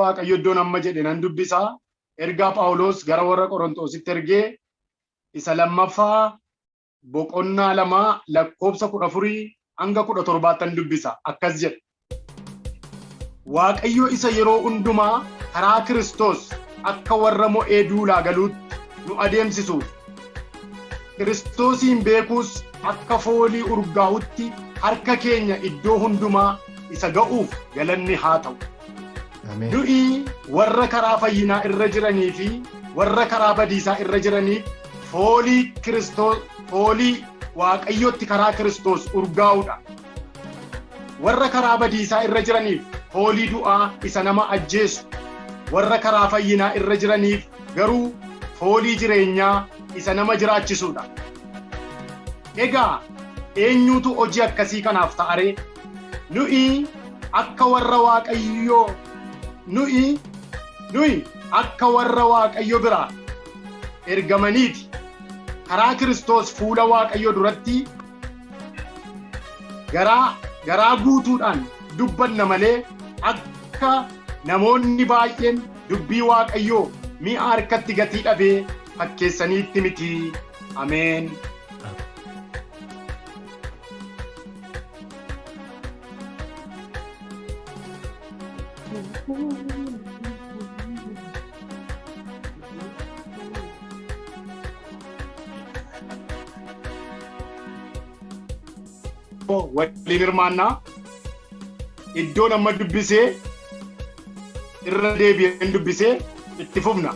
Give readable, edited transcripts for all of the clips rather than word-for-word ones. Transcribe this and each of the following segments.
waaqayyo iddoon amma jedhe nan dubbisaa. Ergaa Phaawulos gara warra Qorontositti ergee isa lammaffaa boqonnaa 2 lakkoobsa 14 hanga 17 dubbisa. Akkas jedha. Waaqayyo isa yeroo hundumaa karaa Kiristoos akka warra mo'ee duulaa galuutti nu adeemsisuuf. Kiristoosiin beekuus akka foolii urgaa'utti harka keenya iddoo hundumaa isa ga'uuf galanni haa ta'u. Nuyi warra karaa fayyinaa irra jiranii fi warra karaa badiisaa irra jiraniif foolii waaqayyotti karaa Kiristoos urgaa'uudha. Warra karaa badiisaa irra jiraniif foolii du'aa isa nama ajjeesu. Warra karaa fayyinaa irra jiraniif garuu foolii jireenyaa isa nama jiraachisuudha. Egaa eenyutu hojii akkasii kanaaf ta'aree? Nuyi akka warra waaqayyoo nuyi akka warra waaqayyo biraa ergamaniiti. Karaa Kiristoos fuula waaqayyo duratti garaa guutuudhaan dubbanna malee akka namoonni baay'een dubbii waaqayyoo mi'a harkatti gatii dhabee fakkeessaniitti miti. Ameen. Waliin hirmaannaa iddoon amma dubbisee irra deebi'een dubbisee itti fufna.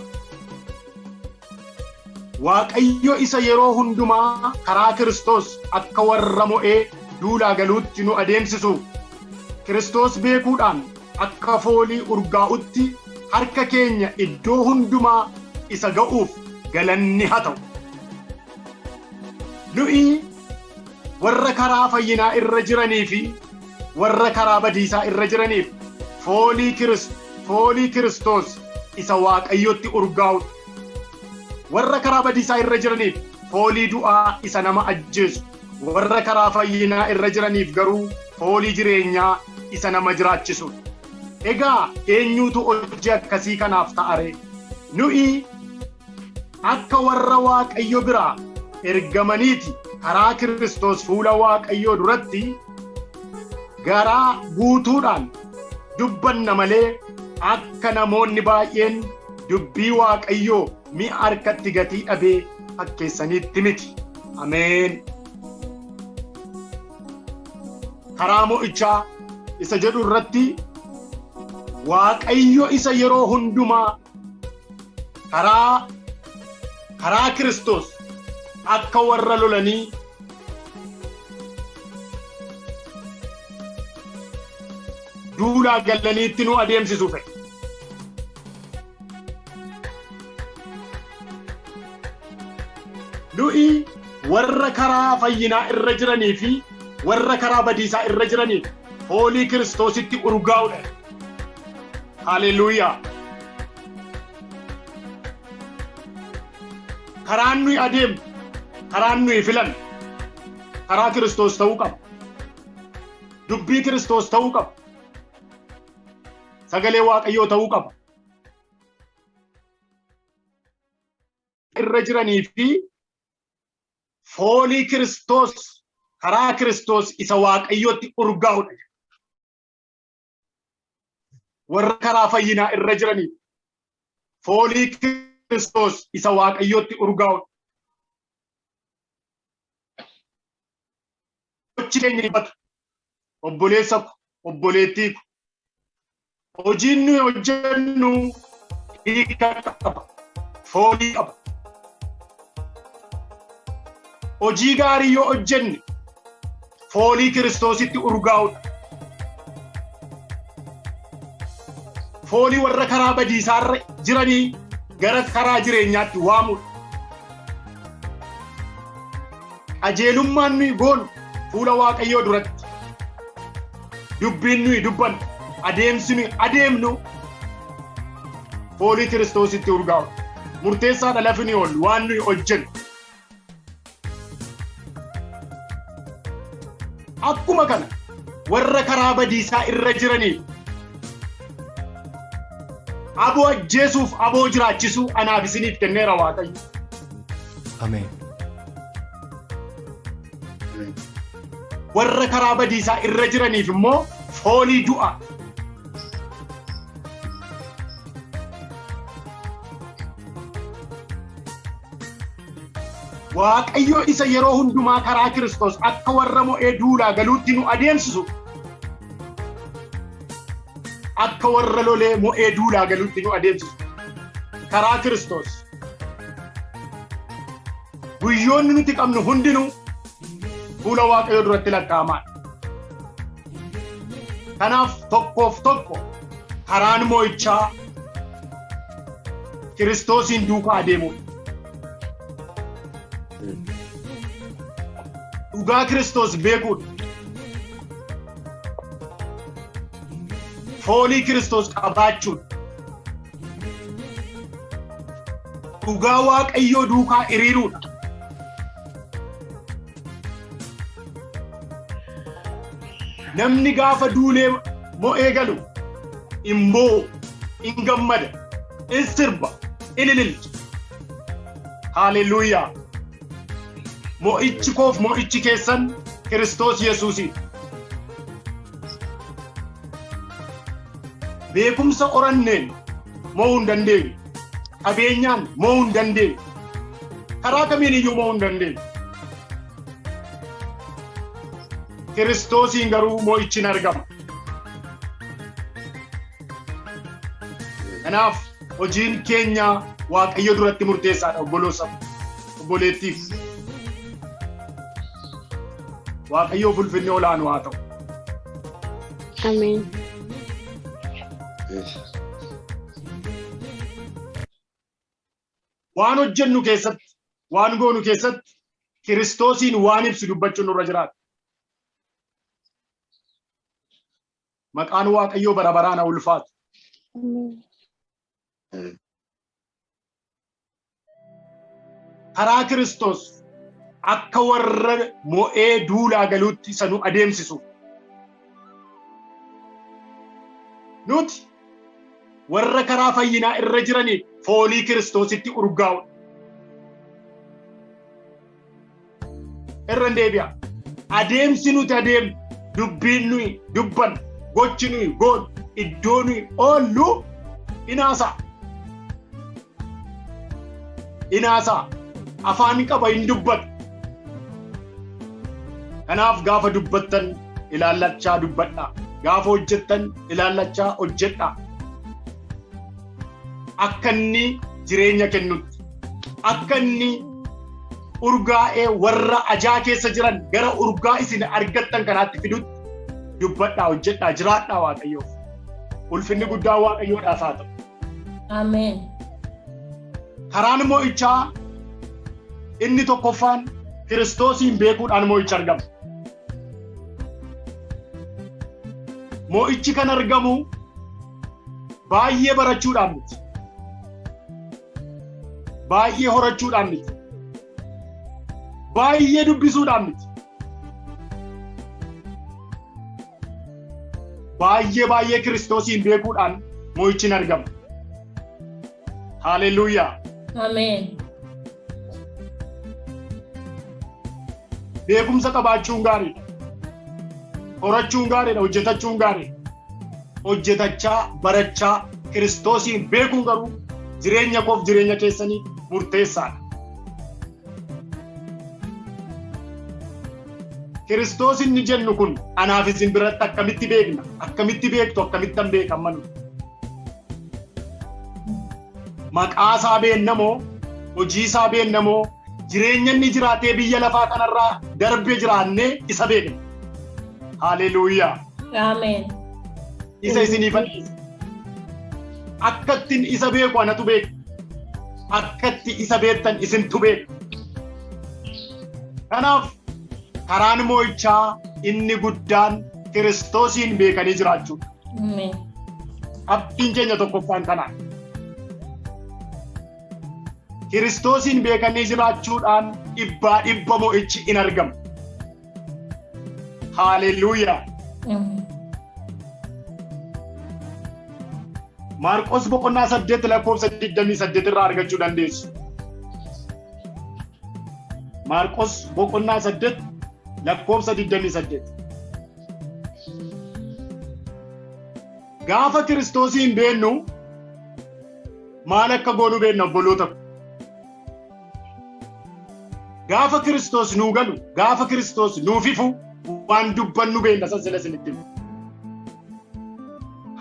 Waaqayyo isa yeroo hundumaa karaa Kiristoos akka warra mo'ee duulaa galuutti nu adeemsisuuf. Kiristoos beekuudhaan akka foolii urgaa'utti harka keenya iddoo hundumaa isa ga'uuf galanni haa ta'u. Nuyi warra karaa fayyinaa irra jiranii fi warra karaa badiisaa irra jiraniif foolii Kiristoos isa waaqayyotti urgaa'udha. Warra karaa badiisaa irra jiraniif foolii du'aa isa nama ajjeesu. Warra karaa fayyinaa irra jiraniif garuu foolii jireenyaa isa nama jiraachisudha. Egaa eenyutu hojii akkasii kanaaf ta'aree? Nuyi akka warra waaqayyo biraa ergamaniiti. Karaa Kiristoos fuula waaqayyoo duratti garaa guutuudhaan dubbanna malee akka namoonni baay'een dubbii waaqayyoo mi'a harkatti gatii dhabee fakkeessaniitti miti. Ameen. Karaa mo'ichaa isa jedhu irratti waaqayyo isa yeroo hundumaa karaa Kiristoos akka warra lolanii duulaa galaniitti nu adeemsisuu fedhe. Nuyi warra karaa fayyinaa irra jiranii fi warra karaa badiisaa irra jiraniif foolii Kiristoositti urgaa'uudha. Haleluuyaa. Karaan nuyi adeemnu, karaan nuyi filan karaa Kiristoos ta'uu qaba. Dubbii Kiristoos ta'uu qaba. Sagalee waaqayyoo ta'uu qaba. Irra jiranii fi foolii Kiristoos karaa Kiristoos isa waaqayyootti urgaa'uudha. Warra karaa fayyinaa irra jiranii foolii Kiristoos isa waaqayyootti urgaa'uudha. Gochi keenya dhibbata. Obboleessa ko, obboleettii ko. Hojiin nuyi hojjennu hiika qaba. Foolii qaba. Hojii gaarii yoo hojjenne foolii Kiristoositti urgaa'uudha. Foolii warra karaa badiisaarra jiranii gara karaa jireenyaatti waamuudha. Qajeelummaan nuyi goonu fuula waaqayyoo duratti dubbiin nuyi dubbannu adeemsi nuyi adeemnu foolii Kiristoositti urgaa'uudha. Murteessaadha lafi ni oolu waan nuyi hojjennu. Akkuma kana warra karaa badiisaa irra jiranii Aboo ajjeesuuf aboo jiraachisuu anaaf isiniif kenneera Waaqayyo. Ameen. Warra karaa badiisaa irra jiraniif immoo foolii du'a. Waaqayyo isa yeroo hundumaa karaa Kiristoos akka warra mo'ee duulaa galuutti nu adeemsisu. Akka warra lolee mo'ee duulaa galuutti nu adeemsisu. Karaa Kiristoos. Guyyoonni nuti qabnu hundinuu fuula Waaqayyo duratti lakkaa'amaadha. Kanaaf tokkoof tokko karaan mo'ichaa Kiristoosiin duukaa adeemuudha. Dhugaa Kiristoos beekuudha. Foolii Kiristoos qabaachuudha. Dhugaa Waaqayyoo duukaa hiriiruudha. Namni gaafa duulee mo'ee galu imboo in gammada in sirba in ililcha. Haaleluyyaa. Mo'ichi koof mo'ichi keessan Kiristoos Yesuusi. Beekumsa oranneen mo'uu hin dandeenyu. Qabeenyaan mo'uu hin dandeenyu. Karaa kamiin iyyuu mo'uu hin dandeenyu. Kiristoosiin garuu mo'ichi hin argama. Kanaaf hojiin keenya Waaqayyo duratti murteessaadha obboloota obboleettiif. Waaqayyo ulfinni olaanuu haa ta'u. Ameen. Waan hojjennu keessatti, waan goonu keessatti Kiristoosiin waan ibsu dubbachuun nurra jiraata. Maqaan Waaqayyoo bara baraan haa ulfaatu. Karaa Kiristoos akka warra mo'ee duulaa galuutti isa nu adeemsisu. Nuti warra karaa fayyinaa irra jiraniif foolii Kiristoositti urgaa'udha. Irra deebi'a. Adeemsi nuti adeemnu, dubbiin nuyi dubbannu, gochi nuyi goonu, iddoo nuyi oollu inaasaa. Inaasaa. Afaan qaba hin dubbatu. Kanaaf gaafa dubbattan ilaallachaa dubbadhaa. Gaafa hojjettan ilaallachaa hojjedhaa. Akka inni jireenya kennutti. Akka inni urgaa'ee warra ajaa keessa jiran gara urgaa isin argattan kanaatti fidutti dubbadhaa hojjedhaa jiraadhaa Waaqayyoof. Ulfinni guddaa Waaqayyoodhaaf haa ta'u. Ameen. Karaan mo'ichaa inni tokkoffaan Kiristoosiin beekuudhaan mo'ichi argama. Mo'ichi kan argamu baay'ee barachuudhaan miti. Baay'ee horachuudhaan miti. Baay'ee dubbisuudhaan miti. Baay'ee Kiristoosiin beekuudhaan mo'ichi argama. Haaleluyyaa. Ameen. Beekumsa qabaachuun gaariidha. Horachuun gaariidha. Hojjetachuun gaariidha. Hojjetachaa, barachaa, Kiristoosiin beekuun garuu jireenya koof jireenya keessanii murteessaadha. Kiristoos inni jennu kun anaaf isin biratti akkamitti beekna? Akkamitti beektu? Akkamittan beekan manu? Maqaa isaa beennamoo, hojii isaa beennamoo, jireenya inni jiraatee biyya lafaa kanarraa darbee jiraannee isa beekna. Haaleluyyaa. Ameen. Isa isiniif dhiisa. Akkattiin isa beeku anatu beeka. Akkatti isa beektan isintu beeka. Kanaaf karaan mo'ichaa inni guddaan Kiristoosiin beekanii jiraachuudha. Ameen. Abdiin keenya tokkoffaan kanaa. Kiristoosiin beekanii jiraachuudhaan dhibba mo'ichi in argama. Haaleluyyaa. Maarqos boqonnaa 8 lakkoofsa 28 irraa argachuu dandeessu. Maarqos boqonnaa 8 lakkoofsa 28. Gaafa Kiristoosiin beennu maal akka goonu beenna obboloota. Gaafa Kiristoos nuu galu, gaafa Kiristoos nuuf ifu waan dubbannu beenna sasila isinitti.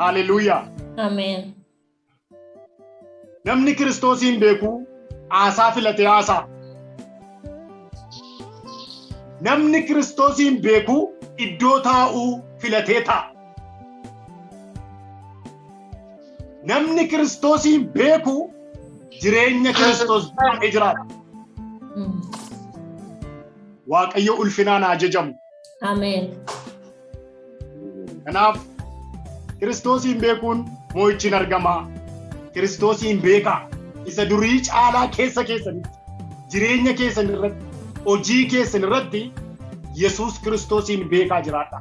Hallelujah. Amen. Namni Kiristoosiin beeku aasaa filatee aasaa. Namni Kiristoosiin beeku iddoo taa'uu filatee taa'a. Namni Kiristoosiin beeku jireenya Kiristoos baay'ee jiraata. Waaqayyo ulfinaan ajajamu. Amen. Kanaaf Kiristoosiin beekuun moo'ichi argama. Kiristoosiin beekaa isa durii caalaa keessanitti jireenya keessan irratti hojii keessan irratti Yesuus Kiristoosiin beekaa jiraadha.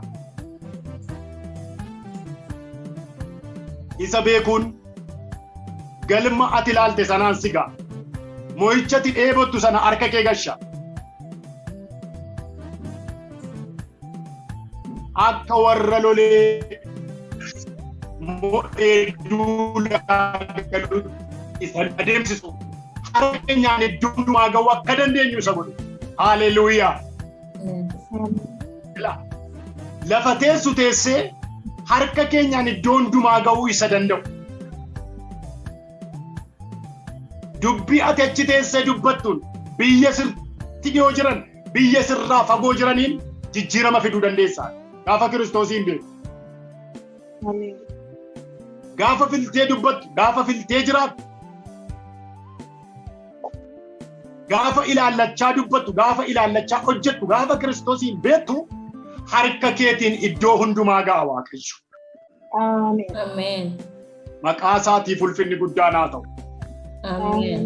Isa beekuun galma ati ilaalte sanaan sigaa moo'ichatti dheebottu sana harka kee gasha. Akka warra lolee moo'ee duulaa galuutti isa adeemsisu harka keenyaan iddoo hundumaa ga'uu akka dandeenyu isa godhu. Hallelujah. Lafa teessu teessee harka keenyaan iddoo hundumaa ga'uu isa danda'u. Dubbii ati achi teessee dubbattuun biyya sirti dhiyoo jiran biyya sirraa fagoo jiraniin jijjiirama fiduu dandeessa. Gaafa Kiristoosiin beeku. Gaafa filtee dubbattu, gaafa filtee jiraattu, gaafa ilaallachaa dubbattu, gaafa ilaallachaa hojjettu, gaafa Kiristoosiin beektu harka keetiin iddoo hundumaa ga'a Waaqayyo. Amen. Maqaa isaatiif ulfinni guddaan haa ta'u. Amen.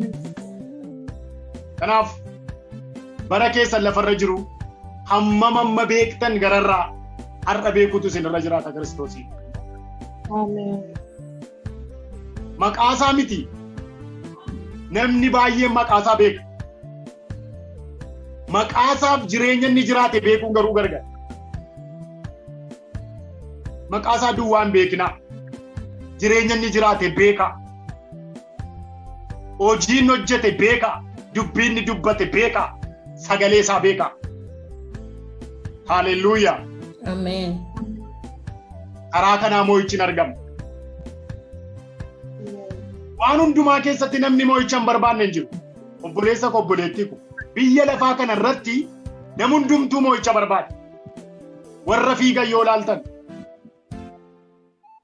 Kanaaf bara keessan lafarra jiru hammam beektan gararraa har'a beekutu isinirra jiraata Kiristoosiin. Amen. Maqaa isaa miti. Namni baay'een maqaa isaa beeka. Maqaa isaaf jireenya inni jiraate beekuun garuu gargar. Maqaa isaa duwwaan beekna. Jireenya inni jiraate beeka. Hojiin hojjete beeka. Dubbiin inni dubbate beeka. Sagalee isaa beeka. Hallelujah. Amen. Karaa kanaa moo'ichi argama. Waan hundumaa keessatti namni moo'icha hin barbaanne hin jiru. Obboleessa koo obboleettii koo biyya lafaa kana irratti nam hundumtuu moo'icha barbaada. Warra fiigan yoo ilaaltan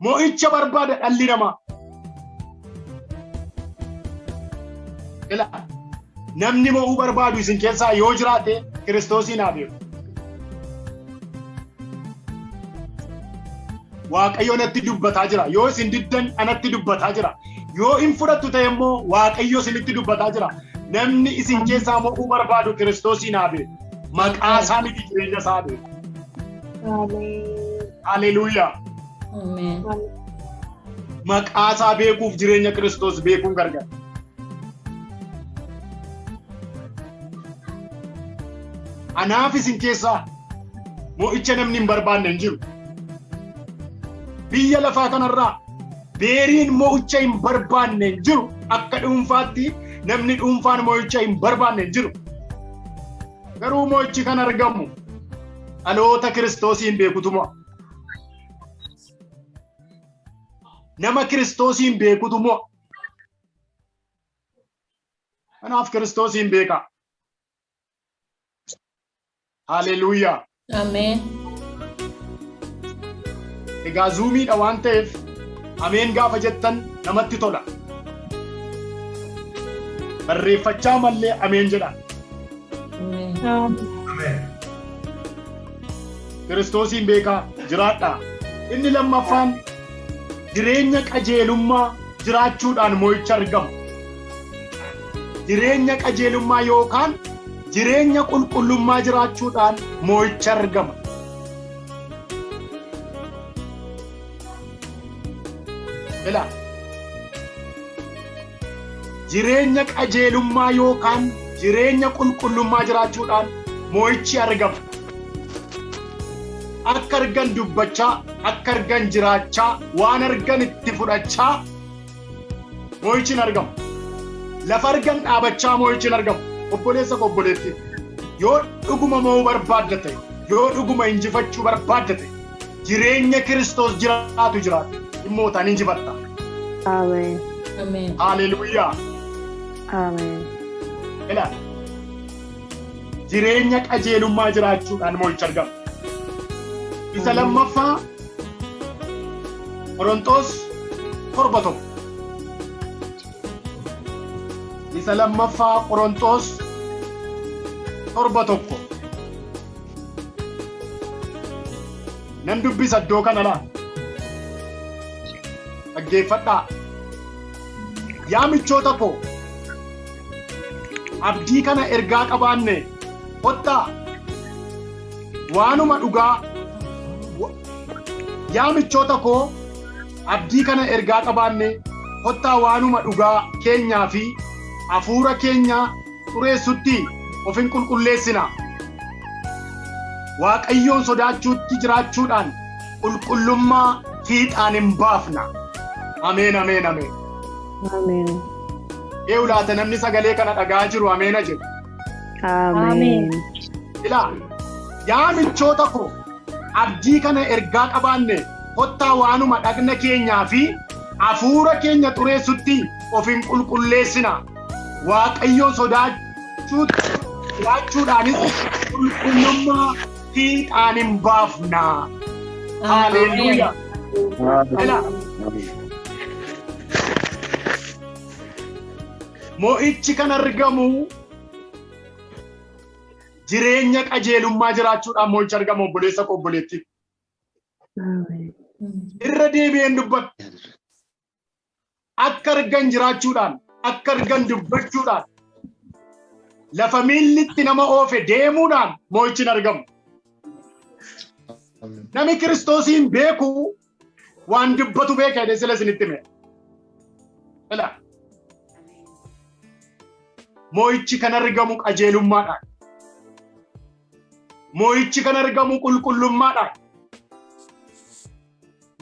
moo'icha barbaada dhalli namaa. Namni moo'uu barbaadu isin keessaa yoo jiraate Kiristoosiin haa beeku. Waaqayyo natti dubbataa jira. Yoo isin diddan anatti dubbataa jira. Yoo hin fudhattu ta'e immoo Waaqayyo isinitti dubbataa jira. Namni isin keessaa moo'uu barbaadu Kiristoosiin haa beeku. Maqaa isaa miti jireenya isaa beeku. Hallelujah. Amen. Maqaa isaa beekuuf jireenya Kiristoos beekuun gargar. Anaaf isin keessaa moo'icha namni hin barbaanne hin jiru. Biyya lafaa kanarraa beeriin moo'icha hin barbaanne hin jiru. Akka dhuunfaatti namni dhuunfaan moo'icha hin barbaanne hin jiru. Garuu moo'ichi kan argamu dhaloota Kiristoosiin beekutu mo'a. Nama Kiristoosiin beekutu mo'a. Kanaaf Kiristoosiin beeka. Hallelujah. Amen. Egaa zuumiidha waan ta'eef ameen gaafa jettan namatti tola. Barreeffachaa mallee ameen jedha. Amen. Kiristoosiin beekaa jiraadhaa. Inni lammaffaan jireenya qajeelummaa jiraachuudhaan moo'icha argama. Jireenya qajeelummaa yookaan jireenya qulqullummaa jiraachuudhaan moo'icha argama. jireenya qajeelummaa yookaan jireenya qulqullummaa jiraachuudhaan moo'ichi argama. Akka argan dubbachaa, akka argan jiraachaa, waan argan itti fudhachaa moo'ichi argama. Lafa argan dhaabachaa moo'ichi argama. Obboleessa koo obboleetti yoo dhuguma mo'uu barbaadda ta'e, yoo dhuguma injifachuu barbaadda ta'e, jireenya Kiristoos jiraatu jiraatu dhimmootaan injifatta. Ameen. Amen. Haleluuyaa. Ameen. Ilaali. Jireenya qajeelummaa jiraachuudhaan moo'ichi argama. Isa lammaffaa Qorontos 7:1. Isa lammaffaa Qorontos 7:1. Nan dubbisa iddoo kana laa. Dhaggeeffadhaa. Yaa michoota koo abdii kana ergaa qabaanne kottaa waanuma dhugaa. Yaa michoota koo abdii kana ergaa qabaanne kottaa waanuma dhugaa keenyaa fi hafuura keenya xureessutti of hin qulqulleessina. Waaqayyoon sodaachuutti jiraachuudhaan qulqullummaa fiixaan hin baafna. Ameen, ameen, ameen. Ameen. Eewu laata namni sagalee kana dhagaa jiru ameena jedhu. Ameen. Ilaa yaa michoota koo abdii kana ergaa qabaanne kottaa waanuma dhagna keenyaa fi hafuura keenya xureessutti of hin qulqulleessina. Waaqayyoon sodaachuudhaanis qulqullummaa fiixaan hin baafna. Haleluuyaa. Moo'ichi kan argamu jireenya qajeelummaa jiraachuudhaan moo'ichi argama. Obboleessa koo obboleetti. Irra deebi'een dubbadhu. Akka argan jiraachuudhaan, akka argan dubbachuudhaan, lafa miillitti nama oofe deemuudhaan moo'ichi argamu. Nami Kiristoosiin beeku waan dubbatu beeka jedhee sila isinitti hime. Moo'ichi kan argamu qajeelummaadhaan. Moo'ichi kan argamu qulqullummaadhaan.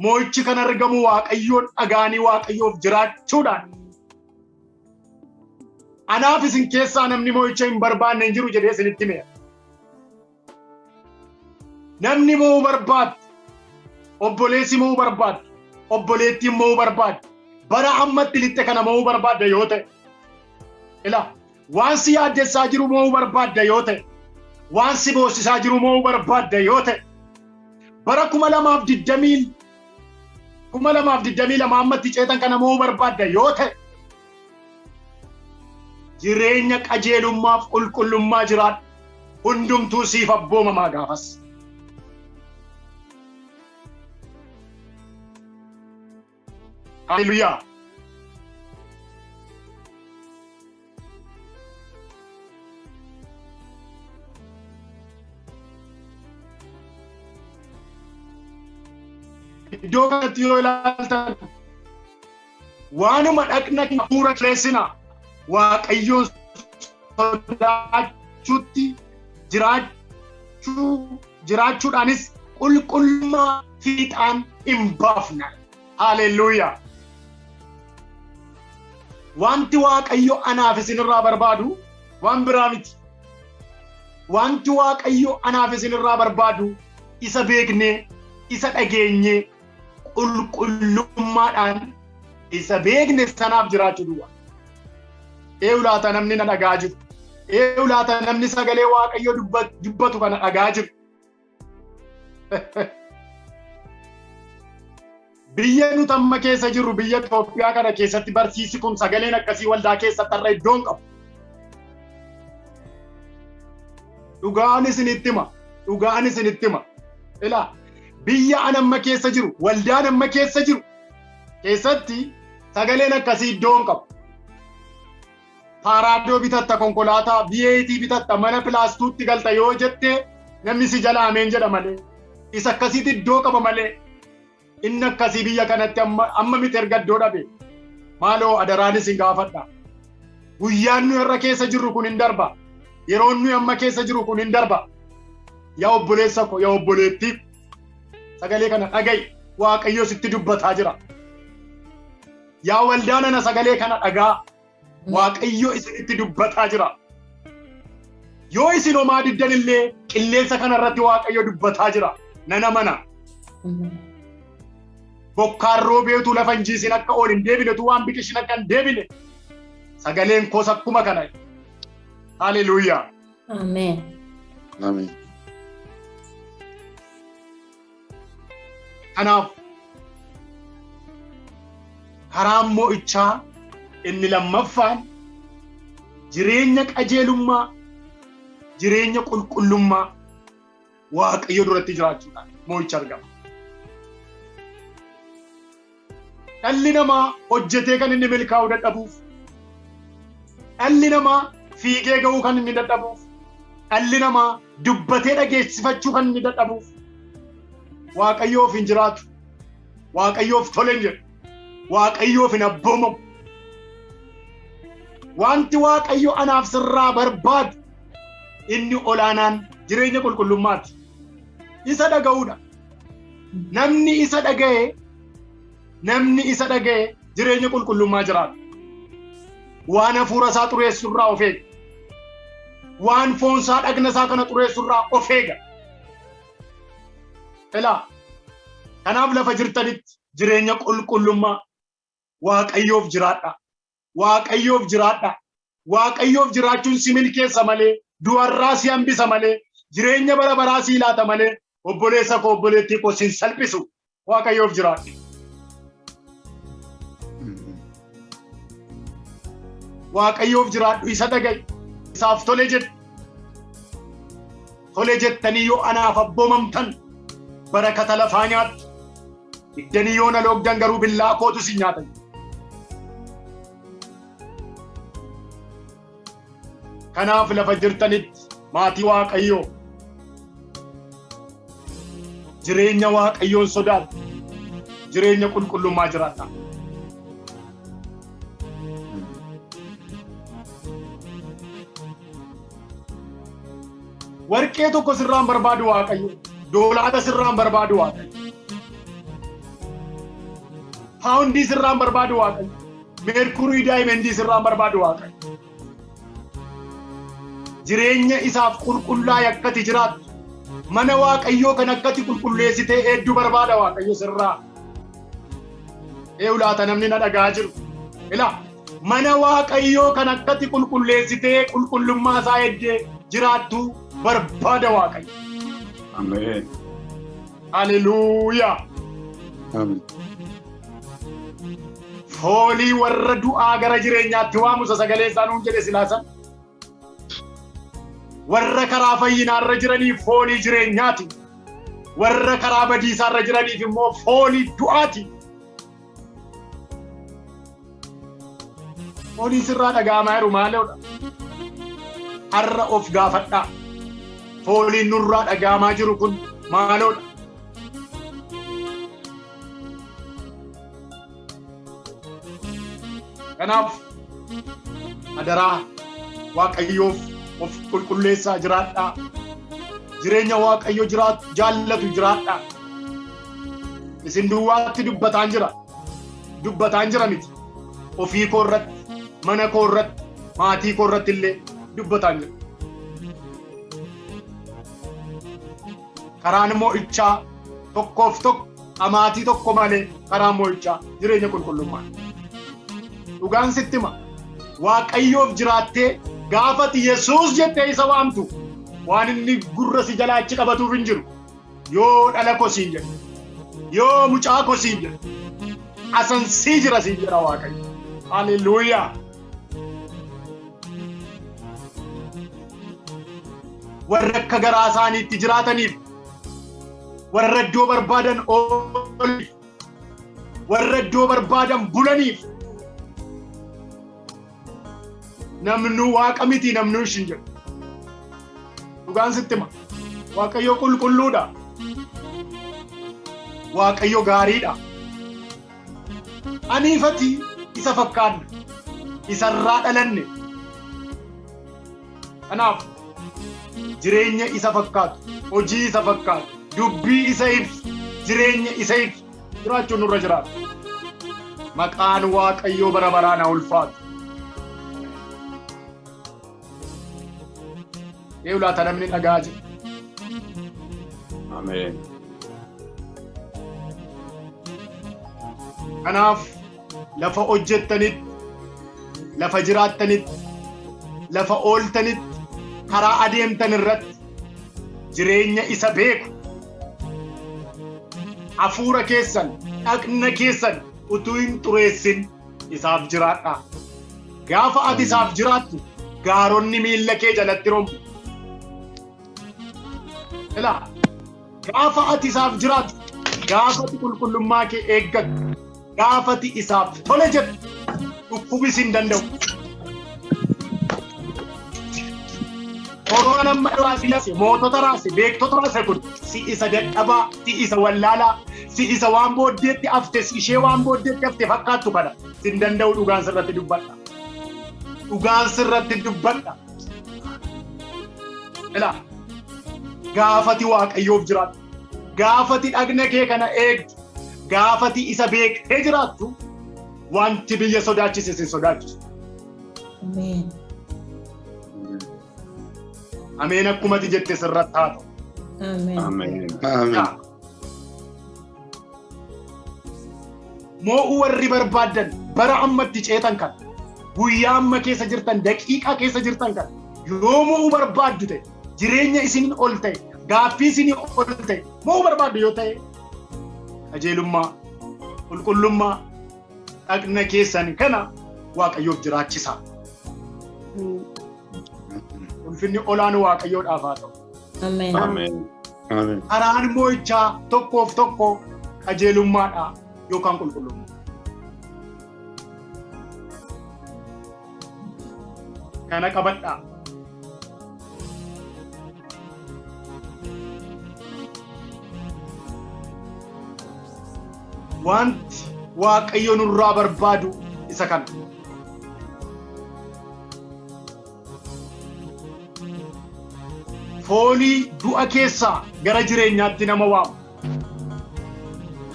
Moo'ichi kan argamu Waaqayyoon dhagaanii Waaqayyoof jiraachuudhaan. Anaaf isin keessaa namni moo'icha hin barbaanne hin jiru jedhee isinitti hime. Namni mo'uu barbaadu, obboleessi mo'uu barbaadu, obboleettiin mo'uu barbaadu, bara ammatti lixxe kana mo'uu barbaadda yoo ta'e, waan si yaaddessaa jiru mo'uu barbaadda yoo ta'e, waan si boosisaa jiru mo'uu barbaadda yoo ta'e, bara 2022 ammatti ceetan kana mo'uu barbaadda yoo ta'e, jireenya qajeelummaaf qulqullummaa jiraadhu. Hundumtuu siif abboomamaa gaafas. Haleluuyaa. Iddoo kanatti yoo ilaaltan waanuma dhaqna hafuura keessina Waaqayyoon sodaachuutti jiraachuudhaanis qulqullummaa fiixaan hin baafna. Haleluuyaa. Wanti Waaqayyo anaaf isinirraa barbaadu waan biraa miti. Wanti Waaqayyo anaaf isinirraa barbaadu isa beeknee, isa dhageenyee, qulqullummaadhaan isa beekne sanaaf jiraachuu duwwaa. Eewu laata namni na dhagaa jiru. Eewu laata namni sagalee Waaqayyo dubbatu kana dhagaa jiru. Biyya nuti amma keessa jirru biyya Itoophiyaa kana keessatti barsiisi kun sagaleen akkasii waldaa keessatti irra iddoon qabu. Dhugaan isinitti hima. Dhugaan isinitti hima. Ilaa biyya an amma keessa jiru, waldaan amma keessa jiru keessatti sagaleen akkasii iddoon qabu. Paaraadoo bitatta, konkolaataa, VAT bitatta, mana pilaastuutti galta yoo jette namni si jala ameen jedha malee. Isa akkasiitti iddoo qaba malee. Inni akkasii biyya kanatti amma miti erga iddoo dhabe. Maaloo adaraan isin gaafadha. Guyyaan nu irra keessa jirru kun hin darba. Yeroon nu amma keessa jiru kun hin darba. Yaa obboleessa ko, yaa obboleettii sagalee kana dhaga'i. Waaqayyo sitti dubbataa jira. Yaa waldaa nana sagalee kana dhagaa. Waaqayyo isinitti dubbataa jira. Yoo isin homaa diddan illee qilleensa kana irratti Waaqayyo dubbataa jira. Nana mana. Bokkaan roobeetu lafa hin jiisin akka ol hin deebinetu waan biqishin akka hin deebine. Sagaleen koos akkuma kana. Haleluuyaa. Ameen. Ameen. Kanaaf karaan mo'ichaa inni lammaffaan jireenya qajeelummaa, jireenya qulqullummaa Waaqayyo duratti jiraachuudhaan mo'icha argama. Dhalli namaa hojjetee kan inni milkaa'uu dadhabuuf, dhalli namaa fiigee ga'uu kan inni dadhabuuf, dhalli namaa dubbatee dhageessifachuu kan inni dadhabuuf, Waaqayyoof hin jiraatu, Waaqayyoof tole hin jedhu, Waaqayyoof hin abboomamu. Wanti Waaqayyo anaaf sirraa barbaadu inni olaanaan jireenya qulqullummaati. Isa dhaga'uudha. Namni isa dhaga'e jireenya qulqullummaa jiraata. Waan hafuura isaa xureessu irraa of eega. Waan foon isaa dhagna isaa kana xureessu irraa of eega. Kanaaf lafa jirtanitti jireenya qulqullummaa Waaqayyoof jiraadha. Waaqayyoof jiraadha. Waaqayyoof jiraachuun si milkeessa malee, du'arraa si hambisa malee, jireenya bara baraa si laata malee, obboleessa koo obboleettii koo sin salphisu. Waaqayyoof jiraadha. Waaqayyoof jiraadhu isa dhaga'i. Isaaf tole jedhu. Tole jettanii yoo anaaf abboomamtan barakata lafaa nyaattu. Iddanii yoo na loogdan garuu billaa kootu si nyaatan. Kanaaf lafa jirtanitti maatii Waaqayyoo jireenya Waaqayyoon sodaadhu. Jireenya qulqullummaa jiraadha. Warqee tokko sirraan barbaadu Waaqayyo. Doolaara sirraan barbaadu Waaqayyo. Paawundii sirraan barbaadu Waaqayyo. Meerkurii daayimendii sirraan barbaadu Waaqayyo. Jireenya isaaf qulqullaa'e akkati jiraattu. Mana Waaqayyoo kan akkati qulqulleessitee hedduu barbaada Waaqayyo sirraa. Laata namni na dhaga'aa jiru. Mana Waaqayyoo kan akkati qulqulleessitee qulqullummaa isaa eeddee jiraattu barbaada Waaqayyo. Ameen. Haleluuyaa. Ameen. Foolii warra du'aa gara jireenyaatti waamusa sagalee isaa nuun jedhe silaasan. Warra karaa fayyinaarra jiraniif foolii jireenyaati. Warra karaa badiisaarra jiraniif immoo foolii du'aati. Fooliin sirraa dhaga'amaa jiru maaloodha? Har'a of gaafadhaa. Fooliin nurraa dhaga'amaa jiru kun maaloodha? Kanaaf adaraa Waaqayyoof of qulqulleessaa jiraadhaa. Jireenya Waaqayyo jaallatu jiraadhaa. Isin duwwaatti dubbataan jira miti. Ofii koo irratti, mana koo irratti, maatii koo irratti illee dubbataan jira. Karaan mo'ichaa tokkoof tokko amaatii tokko malee karaan mo'ichaa jireenya qulqullummaa. Dhugaan sitti hima. Waaqayyoof jiraattee gaafati Yesuus jettee isa waamtu waan inni gurra si jalaa achi qabatuuf hin jiru. Yoo dhala koo siin jedhe, yoo mucaa koo siin jedhe, asansii jira siin jedha Waaqayyo. Haleluuyaa. Warra akka garaa isaaniitti jiraataniif, warra iddoo barbaadan oolaniif, warra iddoo barbaadan bulaniif, namnu Waaqa miti namnu ishin jedhu. Dhugaan sitti hima. Waaqayyo qulqulluudha. Waaqayyo gaariidha. Aniifati isa fakkaanna. Isarraa dhalanne. Kanaaf jireenya isa fakkaatu, hojii isa fakkaatu, dubbii isa ibsu, jireenya isa ibsu jiraachuun nurra jiraata. Maqaan Waaqayyoo bara baraan haa ulfaatu. Ee ulaata namni dhagaa jira. Ameen. Kanaaf lafa hojjettanitti, lafa jiraattanitti, lafa ooltanitti, karaa adeemtan irratti jireenya isa beeku, hafuura keessan, dhaqna keessan utuu hin xureessin isaaf jiraadhaa. Gaafa ati isaaf jiraattu gaaronni miilla kee jalatti rombu. Ilaa gaafa ati isaaf jiraattu, gaafa ati qulqullummaa kee eeggattu, gaafa ati isaaf tole jettu dhukkubis hin danda'u. Korona amma raase, mootota raase, beektota raase kun si isa dadhabaa, si isa wallaalaa, si isa waan booddeetti hafte, si ishee waan booddeetti hafte fakkaattu kana sin danda'u. Dhugaan sirratti dubbadha. Dhugaan sirratti dubbadha. Ilaa gaafati Waaqayyoof jiraattu, gaafati dhagna kee kana eegdu, gaafati isa beektee jiraattu wanti biyya sodaachise sin sodaachisu. Ameen. Ameen akkuma ati jette sirratti haa ta'u. Ameen. Ameen. Ameen. Moo'uu warri barbaadan bara ammatti ceetan kan guyyaa amma keessa jirtan, daqiiqaa keessa jirtan kan yoo moo'uu barbaaddu ta'e, jireenya isiniin ol ta'e, gaaffii isinii ol ta'e, moo'uu barbaaddu yoo ta'e qajeelummaa, qulqullummaa dhaqna keessan kana Waaqayyoof jiraachisaa. Ulfinni olaanu Waaqayyoodhaaf haa ta'u. Ameen. Ameen. Ameen. Karaan moo'ichaa tokkoof tokko qajeelummaadha yookaan qulqullummaa. Kana qabadhaa. Wanti Waaqayyo nurraa barbaadu isa kana. Foolii du'a keessaa gara jireenyaatti nama waamu.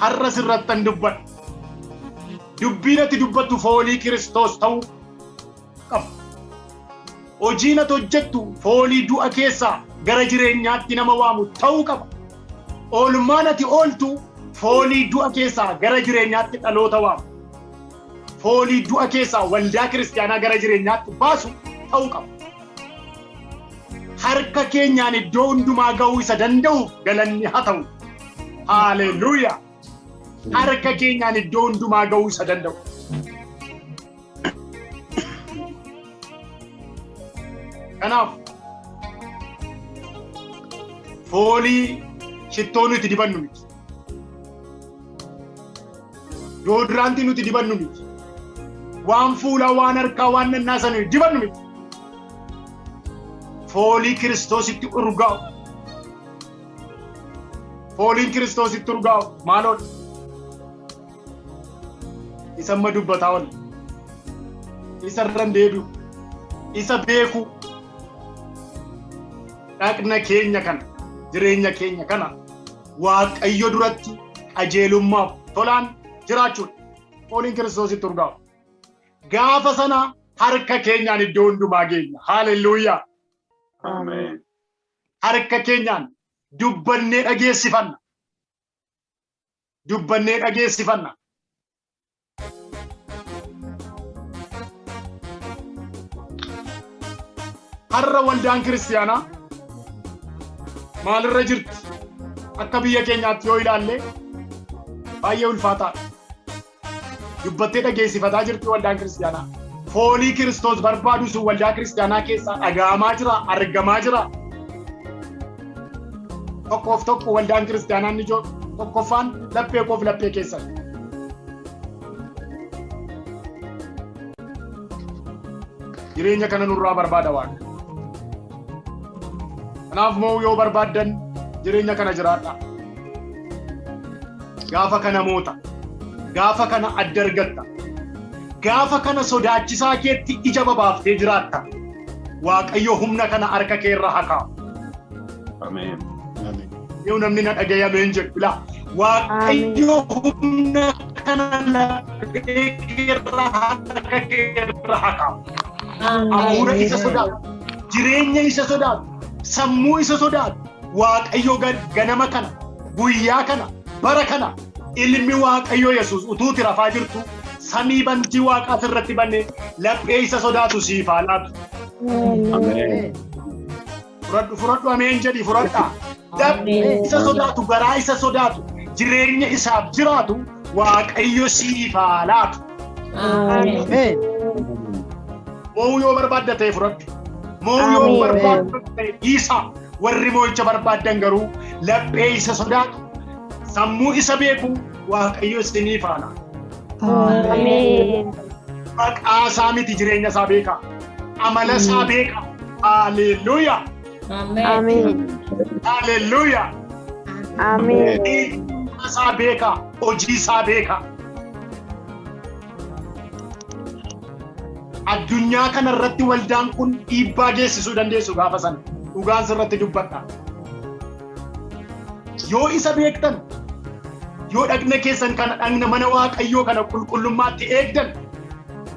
Har'a sirrattan dubbadha. Dubbiin ati dubbattu foolii Kiristoos ta'uu qaba. Hojiin ati hojjettu foolii du'a keessaa gara jireenyaatti nama waamu ta'uu qaba. Oolmaan ati ooltu foolii du'a keessaa gara jireenyaatti dhaloota waamu. Foolii du'a keessaa waldaa kiristaanaa gara jireenyaatti baasu ta'uu qaba. Harka keenyaan iddoo hundumaa ga'uu isa danda'uuf galanni haa ta'u. Haaleluyyaa. Harka keenyaan iddoo hundumaa ga'uu isa danda'u. Kanaaf foolii shittoo nuti dibannu miti. Doodiraantii nuti dibannu miti. Waan fuulaa, waan harkaa, waan nannaasaa nuti dibannu miti. Foolii Kiristoositti urgaa'u. Fooliin Kiristoositti urgaa'u maaloodha? Isa amma dubbataa oola. Isa irraan deebi'u. Isa beeku. Dhaqna keenya kana, jireenya keenya kana Waaqayyo duratti qajeelummaaf tolaan jiraachuudha. Fooliin Kiristoositti urgaa'u. Gaafa sana harka keenyaan iddoo hundumaa geenya. Haaleluyyaa. Ameen. Harka keenyaan dubbannee dhageessifanna. Dubbannee dhageessifanna. Har'a waldaan kiristaanaa maalirra jirti? Akka biyya keenyaatti yoo ilaalle baay'ee ulfaataadha. Dubbattee dhageessifataa jirti waldaan kiristaanaa. Foolii Kiristoos barbaadu sun waldaa kiristaanaa keessaa dhaga'amaa jira, argamaa jira. Tokkoof tokko waldaan kiristaanaa inni ijoo tokkoffaan laphee koof laphee keessan. Jireenya kana nurraa barbaada Waaqa. Kanaaf moo yoo barbaaddan jireenya kana jiraadha. Gaafa kana moota. Gaafa kana adda argatta. Gaafa kana sodaachisaa keetti ija babaaftee jiraatta. Waaqayyo humna kana harka kee irra haa kaa'u. Amen. Amen. Yoo namni na dhagayameen jedhu ila Waaqayyo humna kana laphee kee irra harka kee irra haa kaa'u. Hafuura isa sodaatu, jireenya isa sodaatu, sammuu isa sodaatu, Waaqayyo ganama kana, guyyaa kana, bara kana, ilmi Waaqayyo Yesuus utuuti rafaa jirtu, samii bantii Waaqaa irratti banne laphee isa sodaatu siif haa laatu. Amen. Fudhadhu ameen jedhi fudhadhaa. Laphee isa sodaatu, garaa isa sodaatu, jireenya isaaf jiraatu, Waaqayyo siif haa laatu. Amen. Mo'uu yoo barbaadda ta'e fudhadhu. Mo'uu yoo barbaadda ta'e dhiisa. Warri mo'icha barbaadan garuu laphee isa sodaatu, sammuu isa beeku, Waaqayyo isiniif haa laatu. Maqaa isaa miti jireenya isaa beeka. Amala isaa beeka. Haleluuyaa. Haleluuyaa. Isaa beeka. Hojii isaa beeka. Addunyaa kana irratti waldaan kun dhiibbaa geessisuu dandeessu gaafa sana. Dhugaan sirratti dubbadha. Yoo isa beektan, yoo dhagna keessan kana dhagna mana Waaqayyoo kana qulqullummaatti eegdan,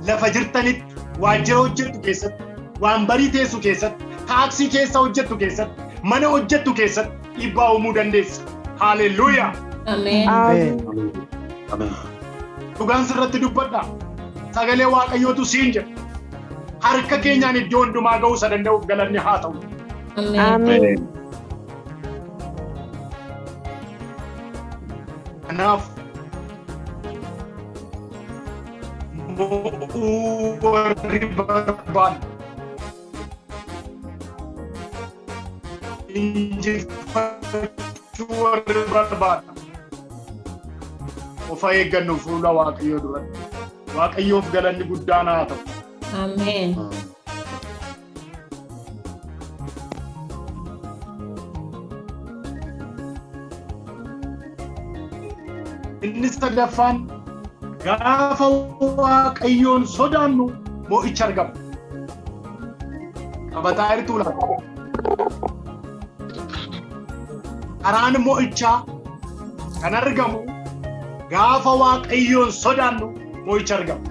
lafa jirtanitti, waajjira hojjettu keessatti, waan barii teessu keessatti, taaksii keessa hojjettu keessatti, mana hojjettu keessatti dhiibbaa uumuu dandeessa. Haleluuyaa. Dhugaan sirratti dubbadha. Sagalee Waaqayyootu siin jedha. Harka keenyaan iddoo hundumaa ga'uu isa danda'uuf galanni haa ta'u. Amen. Kanaaf mo'uu warri barbaadu, injifachuu warri barbaadu of eeggannu fuula Waaqayyoo duratti. Waaqayyoof galanni guddaan haa ta'u. Amen. Inni sadaffaan gaafa Waaqayyoon sodaannu mo'icha argama. Qabataa jirtuu laata? Karaan mo'ichaa kan argamu gaafa Waaqayyoon sodaannu mo'icha argama.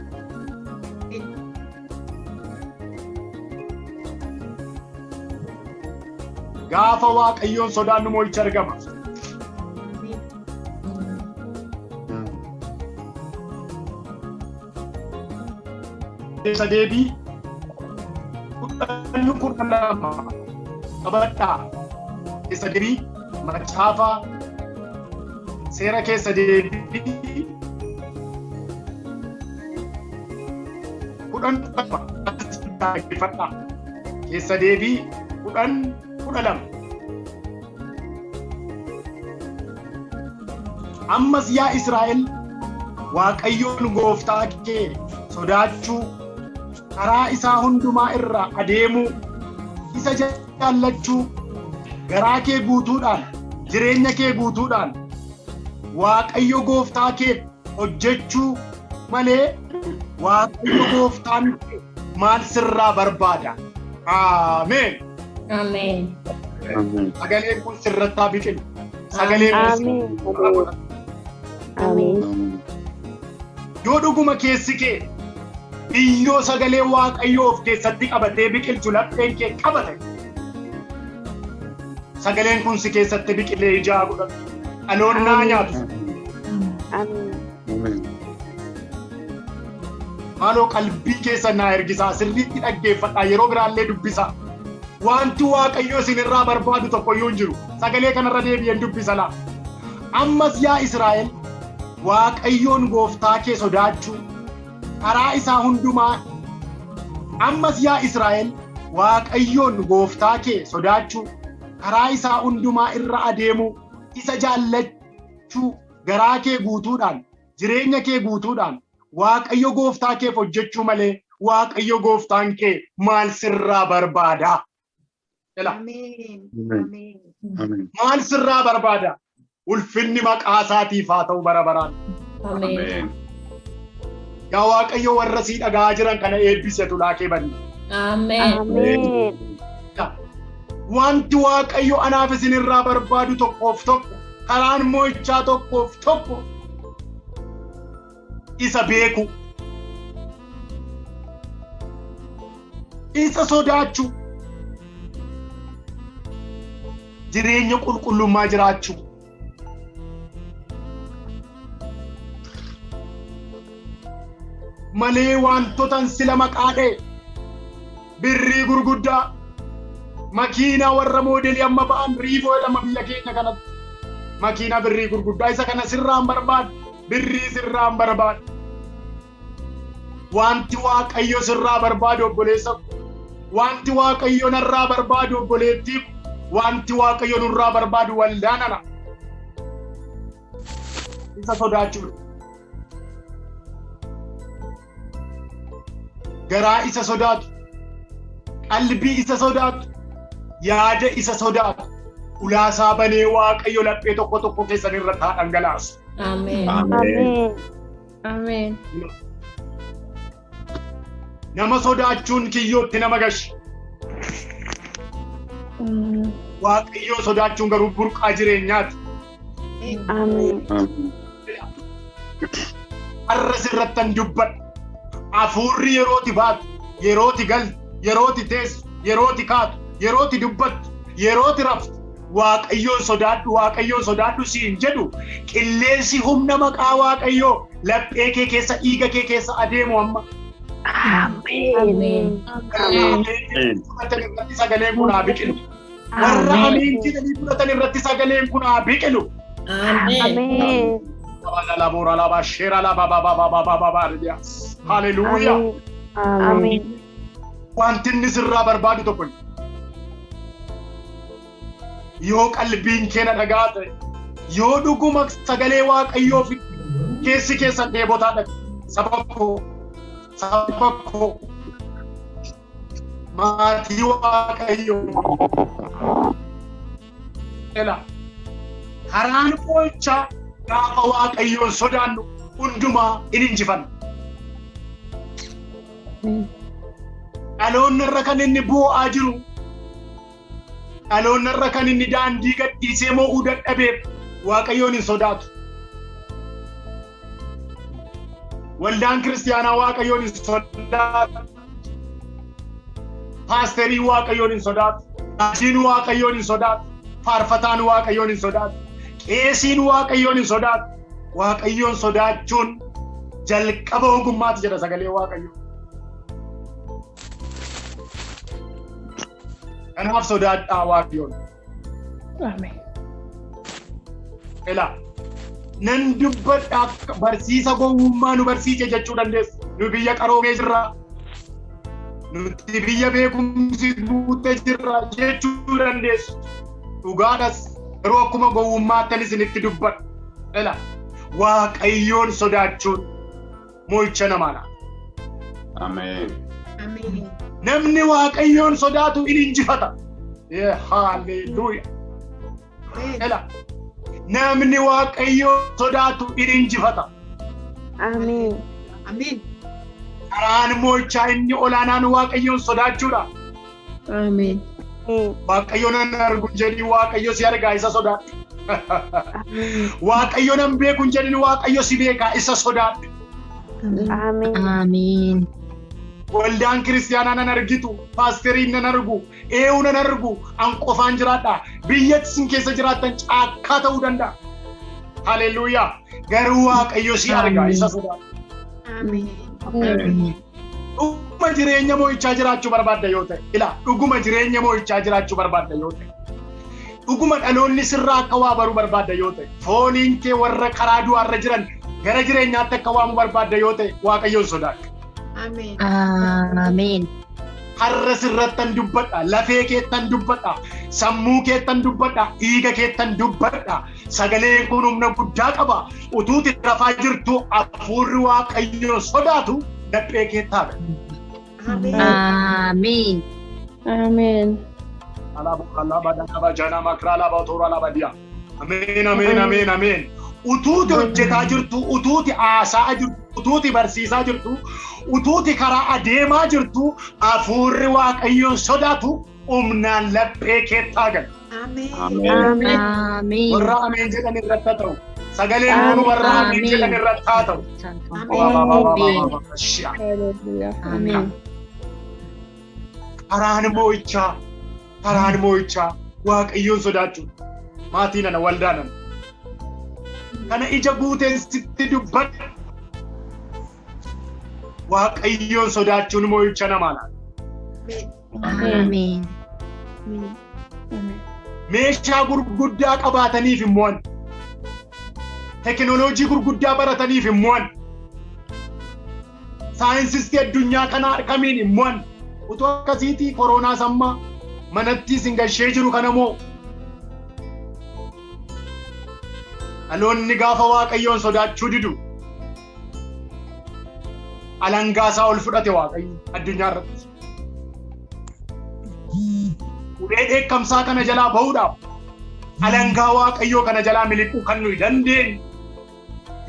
Gaafa Waaqayyoon sodaannu mo'icha argama. Keessa deebii kudhan lama qabadhaa. Keessa deebii macaafa seera keessa deebii kudhan dhaggeeffadhaa. Keessa deebii kudha lama. Ammas yaa Israa'el, Waaqayyoon gooftaa kee sodaachuu, karaa isaa hundumaa irra adeemuu, isa jaallachuu, garaa kee guutuudhaan, jireenya kee guutuudhaan, Waaqayyo gooftaa kee hojjechuu malee Waaqayyo gooftaan kee maal sirraa barbaada? Ameen. Amen. Sagaleen kun sirratti haa biqilu. Sagaleen kun yoo dhuguma keessi kee biyyoo sagalee Waaqayyoo of keessatti qabatee biqilchu lapheen kee qabate, sagaleen kun si keessatti biqilee ijaa godhatu, dhaloonnaa nyaatu. Maaloo qalbii keessa naa ergisaa, sirriitti dhaggeeffadhaa, yeroo biraallee dubbisaa. Wanti Waaqayyoo isinirraa barbaadu tokkoyyuu hin jiru. Sagalee kanarra deebi'een dubbisa laa. Ammas yaa Israa'el, Waaqayyoon gooftaa kee sodaachuu, karaa isaa hundumaa. Ammas yaa Israa'el, Waaqayyoon gooftaa kee sodaachuu, karaa isaa hundumaa irra adeemuu, isa jaallachuu, garaa kee guutuudhaan, jireenya kee guutuudhaan, Waaqayyo gooftaa keef hojjechuu malee Waaqayyo gooftaan kee maal sirraa barbaada? Maal sirraa barbaada? Ulfinni maqaa isaatiif haa ta'u bara baraan. Amen. Yaa Waaqayyo warra sii dhaga'aa jiran kana eebbise tulaa kee banni. Amen. Wanti Waaqayyo anaaf isinirraa barbaadu tokkoof tokko karaan mo'ichaa tokkoof tokko isa beeku, isa sodaachuu, jireenya qulqullummaa jiraachuu. Malee wantoota sila maqaadhee birrii gurguddaa makiinaa warra moodelii amma ba'an riivoo jedhama biyya keenya kanatti. Makiinaa birrii gurguddaa isa kana sirraan barbaadu, birrii sirraan barbaadu. Wanti Waaqayyo sirraa barbaadu obboleessa, wanti Waaqayyo narraa barbaadu obboleettii, wanti Waaqayyo nurraa barbaadu waldaanana. Isa sodaachuu. Garaa isa sodaatu, qalbii isa sodaatu, yaada isa sodaatu, ulaasaa banee Waaqayyo laphee tokko tokko keessan irra taa dhangalaasu. Amen. Amen. Amen. Nama sodaachuun kiyyootti nama gashi. Waaqayyo sodaachuun garuu burqaa jireenyaati. Amen. Har'a sirrattan dubbadha. Hafuurri yerooti baatu, yerooti galtu, yerooti teessu, yerooti kaatu, yerooti dubbattu, yerooti raftu. Waaqayyoon sodaadhu siin jedhu qilleensi humna maqaa Waaqayyoo laphee kee keessa, dhiiga kee keessa adeemu amma. Amen. Fudhatan irratti sagaleen kun haa biqilu. Warra amiin jedhanii fudhatan irratti sagaleen kun haa biqilu. Amen. Hallelujah. Amen. Wanti inni sirraa barbaadu tokko yoo qalbiin keenya dhagaa ta'e, yoo dhuguma sagalee Waaqayyoo fi keessi keessan dheebotaa dhabe, saba koo maatii Waaqayyoo karaan mo'ichaa gaafa Waaqayyoon sodaannu hundumaa in injifanna. Dhaloonni irra kan inni boo'aa jiru, dhaloonni irra kan inni daandii gadhiisee mo'uu dadhabeef Waaqayyoon hin sodaatu. Waldaan kiristaanaa Waaqayyoon hin sodaatu. Paasterii Waaqayyoon hin sodaatu. Raajin Waaqayyoon hin sodaatu. Faarfataan Waaqayyoon hin sodaatu. Qeesiin Waaqayyoon hin sodaatu. Waaqayyoon sodaachuun jalqaba ogummaati jedha sagalee Waaqayyoo. Kanaaf sodaadhaa Waaqayyoon. Amen. Ela nan dubbadhaa barsiisa gowwummaa nu barsiise jechuu dandeessu. Nu biyya qaroomee jirra. Nuti biyya beekumsi guuttee jirra jechuu dandeessu. Dhugaadhas yeroo akkuma gowwummaattan isinitti dubbadha. Ela Waaqayyoon sodaachuun mo'icha namaadha. Amen. Namni Waaqayyoon sodaatu in injifata. Hallelujah. Ela namni Waaqayyoon sodaatu in injifata. Amen. Karaan mo'ichaa inni olaanaan Waaqayyoon sodaachuudha. Amen. Waaqayyoon nan argu jedhii Waaqayyo si argaa isa sodaadhu. Waaqayyo nan beeku jedhii Waaqayyo si beekaa isa sodaadhu. Amen. Waldaan kiristaanaa nan argitu, paasteriin nan argu, eewu nan argu, an qofaan jiraadha. Biyya isin keessa jiraattan caakkaa ta'uu danda'a. Hallelujah. Garuu Waaqayyo si argaa isa sodaadhu. Dhuguma jireenya mo'ichaa jiraachuu barbaadda yoo ta'e, dhuguma jireenya mo'ichaa jiraachuu barbaadda yoo ta'e, dhuguma dhaloonni sirraa akka waa baruu barbaadda yoo ta'e, fooniin kee warra karaa du'aarra jiran gara jireenyaatti akka waamu barbaadda yoo ta'e, Waaqayyoon sodaadhu. Amen. Har'a sirrattan dubbadha, lafee keettan dubbadha, sammuu keettan dubbadha, dhiiga keettan dubbadha. Sagaleen kun humna guddaa qaba. Utuuti rafaa jirtu hafuurri Waaqayyoon sodaatu laphee keettaadha. Amen. Amen. Ameen. Utuuti hojjetaa jirtu, utuuti haasaa jirtu, utuuti barsiisaa jirtu, utuuti karaa adeemaa jirtu, hafuurri Waaqayyoon sodaatu humnaan laphee keettaa gala. Ameen. Warra ameen jedhan irratti haa ta'u. Sagaleen kun warra ameen jedhan irratti haa ta'u. Hallelujah. Amen. Karaan moo'ichaa Waaqayyoon sodaachuun maatii nana waldaa nana. Kana ija guuteen sitti dubbadhu. Waaqayyoon sodaachuun moo'icha namaa laata. Ameen. Meeshaa gurguddaa qabaataniif immoo teknooloojii gurguddaa barataniif immoo saayinsistii addunyaa kana harkamiin immoo utuu akkasiitii koronaa sammaa manatti singashee jiru kana moo dhaloonni gaafa Waaqayyoon sodaachuu didu alangaasaa ol fudhate Waaqayyo addunyaa irratti. Ulee dheekkamsaa kana jalaa bahuudhaaf alangaa Waaqayyoo kana jalaa miliquu kan nuyi dandeenyu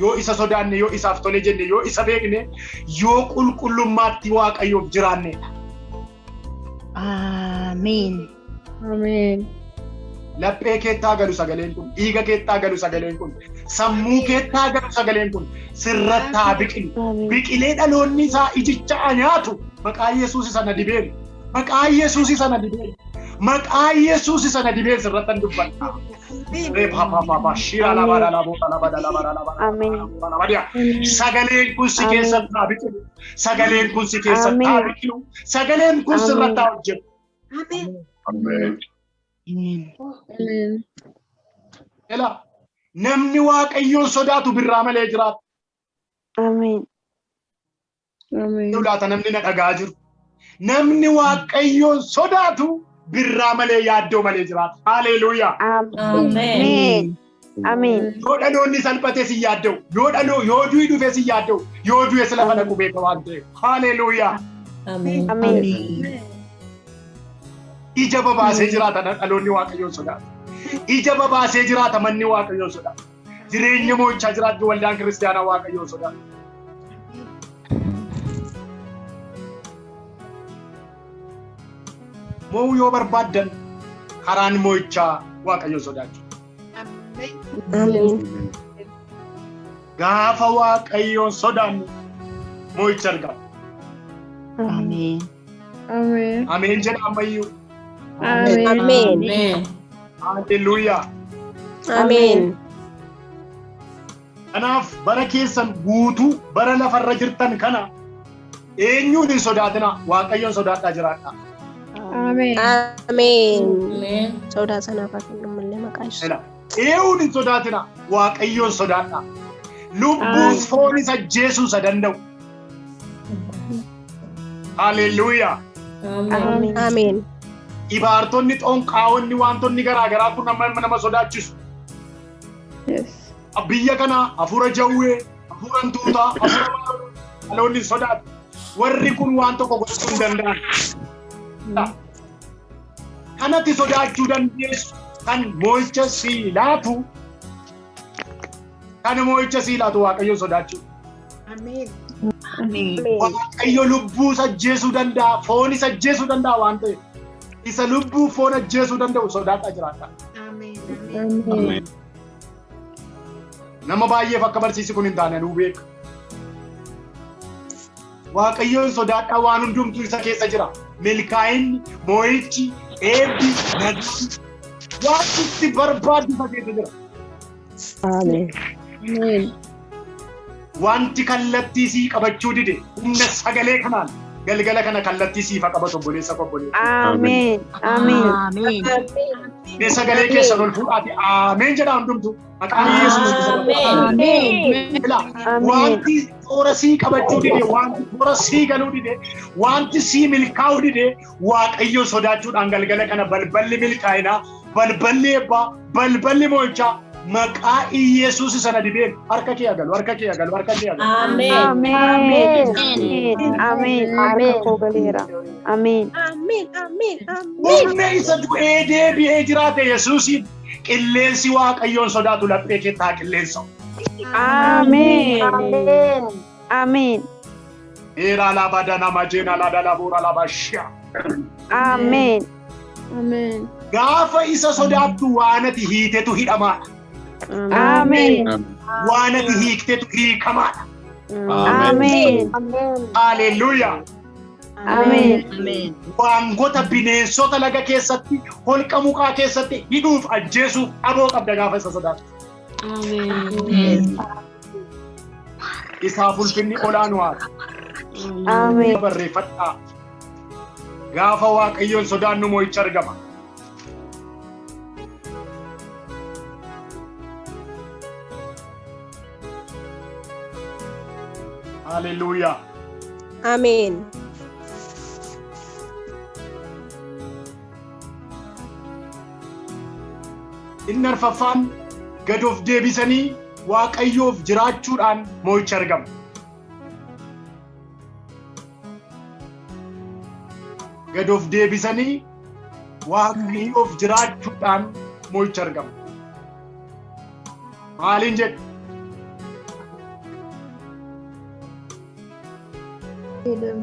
yoo isa sodaanne, yoo isaaf tole jenne, yoo isa beekne, yoo qulqullummaatti Waaqayyoof jiraannedha. Ameen. Amen. Laphee keettaa galu sagaleen kun, dhiiga keettaa galu sagaleen kun, sammuu keettaa galu sagaleen kun sirratti haa biqilu. Biqilee dhaloonni isaa ijicha nyaatu maqaa Yesuus isa na dibeelu. Maqaa Yesuus isa na dibeelu. Maqaa Yesuus isa na dibeelu sirratti dubbadha. Sagaleen kun si keessatti haa biqilu. Sagaleen kun si keessatti haa biqilu. Sagaleen kun sirratti haa hojjetu. Amen. Amen. Ela namni Waaqayyoon sodaatu birraa malee jiraata. Ameen. Amen. Laata namni na dhagaa jiru. Namni Waaqayyoon sodaatu birraa malee yaaddoo malee jiraata. Haleluuyaa. Ameen. Ameen. Yoo dhaloonni salphatee si yaadda'u, yoo du'i dhufee si yaadda'u, yoo du'e si lafa dhaqu beeka waan ta'eef. Haleluuyaa. Amen. Ameen. Ija babaasee jiraata dhaloonni Waaqayyoon sodaatu. Ija babaasee jiraata manni Waaqayyoon sodaatu. Jireenya moo'ichaa jiraatti waldaan kiristaanaa Waaqayyoon sodaatu. Moo'uu yoo barbaaddan karaan moo'ichaa Waaqayyoon sodaachuu. Ameen. Gaafa Waaqayyoon sodaannu moo'icha argama. Ameen. Amen. Ameen jedha ammayyuu. Amen. Amen. Haleluuyaa. Ameen. Kanaaf bara keessan guutuu bara lafarra jirtan kana eenyuun hin sodaatina, Waaqayyoon sodaadhaa jiraadhaa. Amen. Ameen. Amen. Sodaa sanaaf akka malee maqaa Yesuus. Eenyuun hin sodaatina, Waaqayyoon sodaadhaa. Lubbuus foonis ajjeesuu isa danda'u. Haleluuyaa. Amen. Ameen. Ibaartonni xoonqaawonni wantoonni garaagaraa kun nama sodaachisu. Yes. Biyya kana hafuura jawwee, hafuura hantuutaa, hafuura dhaloonni sodaatu. Warri kun waan tokko gochuu hin danda'an. Kanatti sodaachuu dandeessu kan moo'icha sii laatu. Kan moo'icha sii laatu Waaqayyoon sodaachuu. Waaqayyo lubbuu ajjeesuu danda'a, foonis ajjeesuu danda'a waan ta'eef. Isa lubbuu foon ajjeesuu danda'u sodaadhaa jiraata. Amen. Nama baay'eef akka barsiisi kun hin taane nuu beeka. Waaqayyoon sodaadhaa waan hundumtuu isa keessa jira. Milkaa'inni, moo'ichi, eebbi, nagaan waan itti barbaadu isa keessa jira. Ameen. Amen. Wanti kallattii sii qabachuu dide humna sagalee kanaan galgala kana kallattii siifa qabatu obboleessa obboleessa. Ameen. Ameen. Mee sagalee keessan ol fuudhaati ameen jedhaa hundumtu. Maqaan Yesuus Amen. wanti toora sii qabachuu dide, wanti toora sii galuu dide, wanti sii milkaa'uu dide Waaqayyo sodaachuudhaan galgala kana balballi milkaa'inaa, balballi eebbaa, balballi moo'ichaa maqaa Yesuus sana dibeen harka kee agalu, harka kee agalu, harka kee agalu. Amen. Ameen. Ameen. Harka koo galeera. Ameen. Humna isa du'ee deebi'ee jiraate Yesuusiin qilleensi Waaqayyoon sodaatu laphee keettaa qilleensa. Ameen. Amen. Era la badana majena la dala bora la bashia. Amen. Amen. Gaafa isa sodaattu waanati hiitetu hidhamaadha. Amen. Waanati hiiktetu hiikamaadha. Amen. Hallelujah. Amen. Waangota bineensota laga keessatti holqa mukaa keessatti hidhuuf ajjeesuuf aboo qabda gaafa isa sodaattu. Amen. Isaaf ulfinni olaanuudha. Amen. Barreeffadhaa. Gaafa Waaqayyoon sodaannu moo'ichi argama. Hallelujah. Amen. Inni arfaffaan gad of deebisanii Waaqayyoof jiraachuudhaan moo'ichi argama. Gad of deebisanii Waaqayyoof jiraachuudhaan moo'ichi argama. Maaliin jedhu?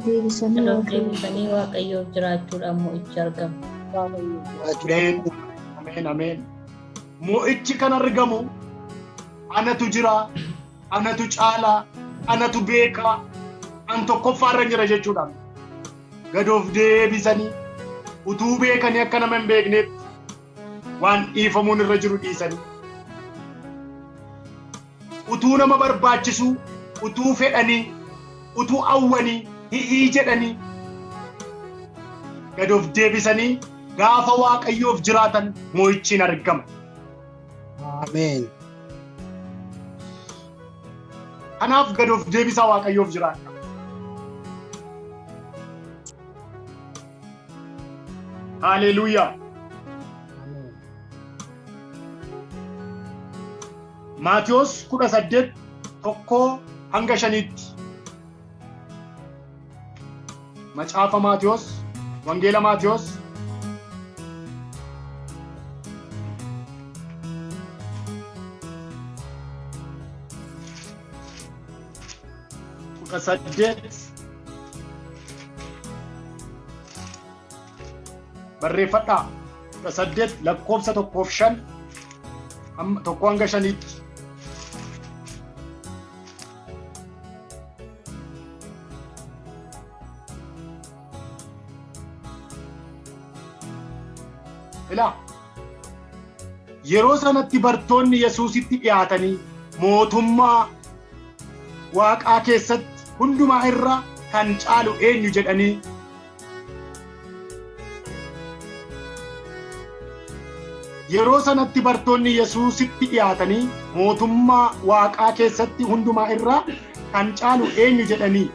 Deebisanii Waaqayyoof jiraachuudhaan moo'ichi argama. Ameen. Ameen. Moo'ichi kan argamu anatu jira, anatu caalaa, anatu beekaa, an tokkoffaarra jira jechuudhaan. Gad of deebisanii utuu beekanii akka nama hin beekneetti waan dhiifamuun irra jiru dhiisanii. Utuu nama barbaachisu, utuu fedhanii, utuu hawwanii, hi'ii jedhanii gad of deebisanii gaafa Waaqayyoof jiraatan moo'ichi argama. Amen. Kanaaf gad of deebisaa Waaqayyoof jiraadha. Hallelujah. Maatiyos 18:1-5. Macaafa Maatiyos, Wangeela Maatiyos. Barreeffadhaa. 18 lakkoofsa 1-5 1-5. Ilaa yeroo sanatti bartoonni Yesuusitti dhiyaatanii mootummaa Waaqaa keessatti hundumaa irra kan caalu eenyu jedhanii yeroo sanatti bartoonni Yesuusitti dhiyaatanii mootummaa Waaqaa keessatti hundumaa irra kan caalu eenyu jedhanii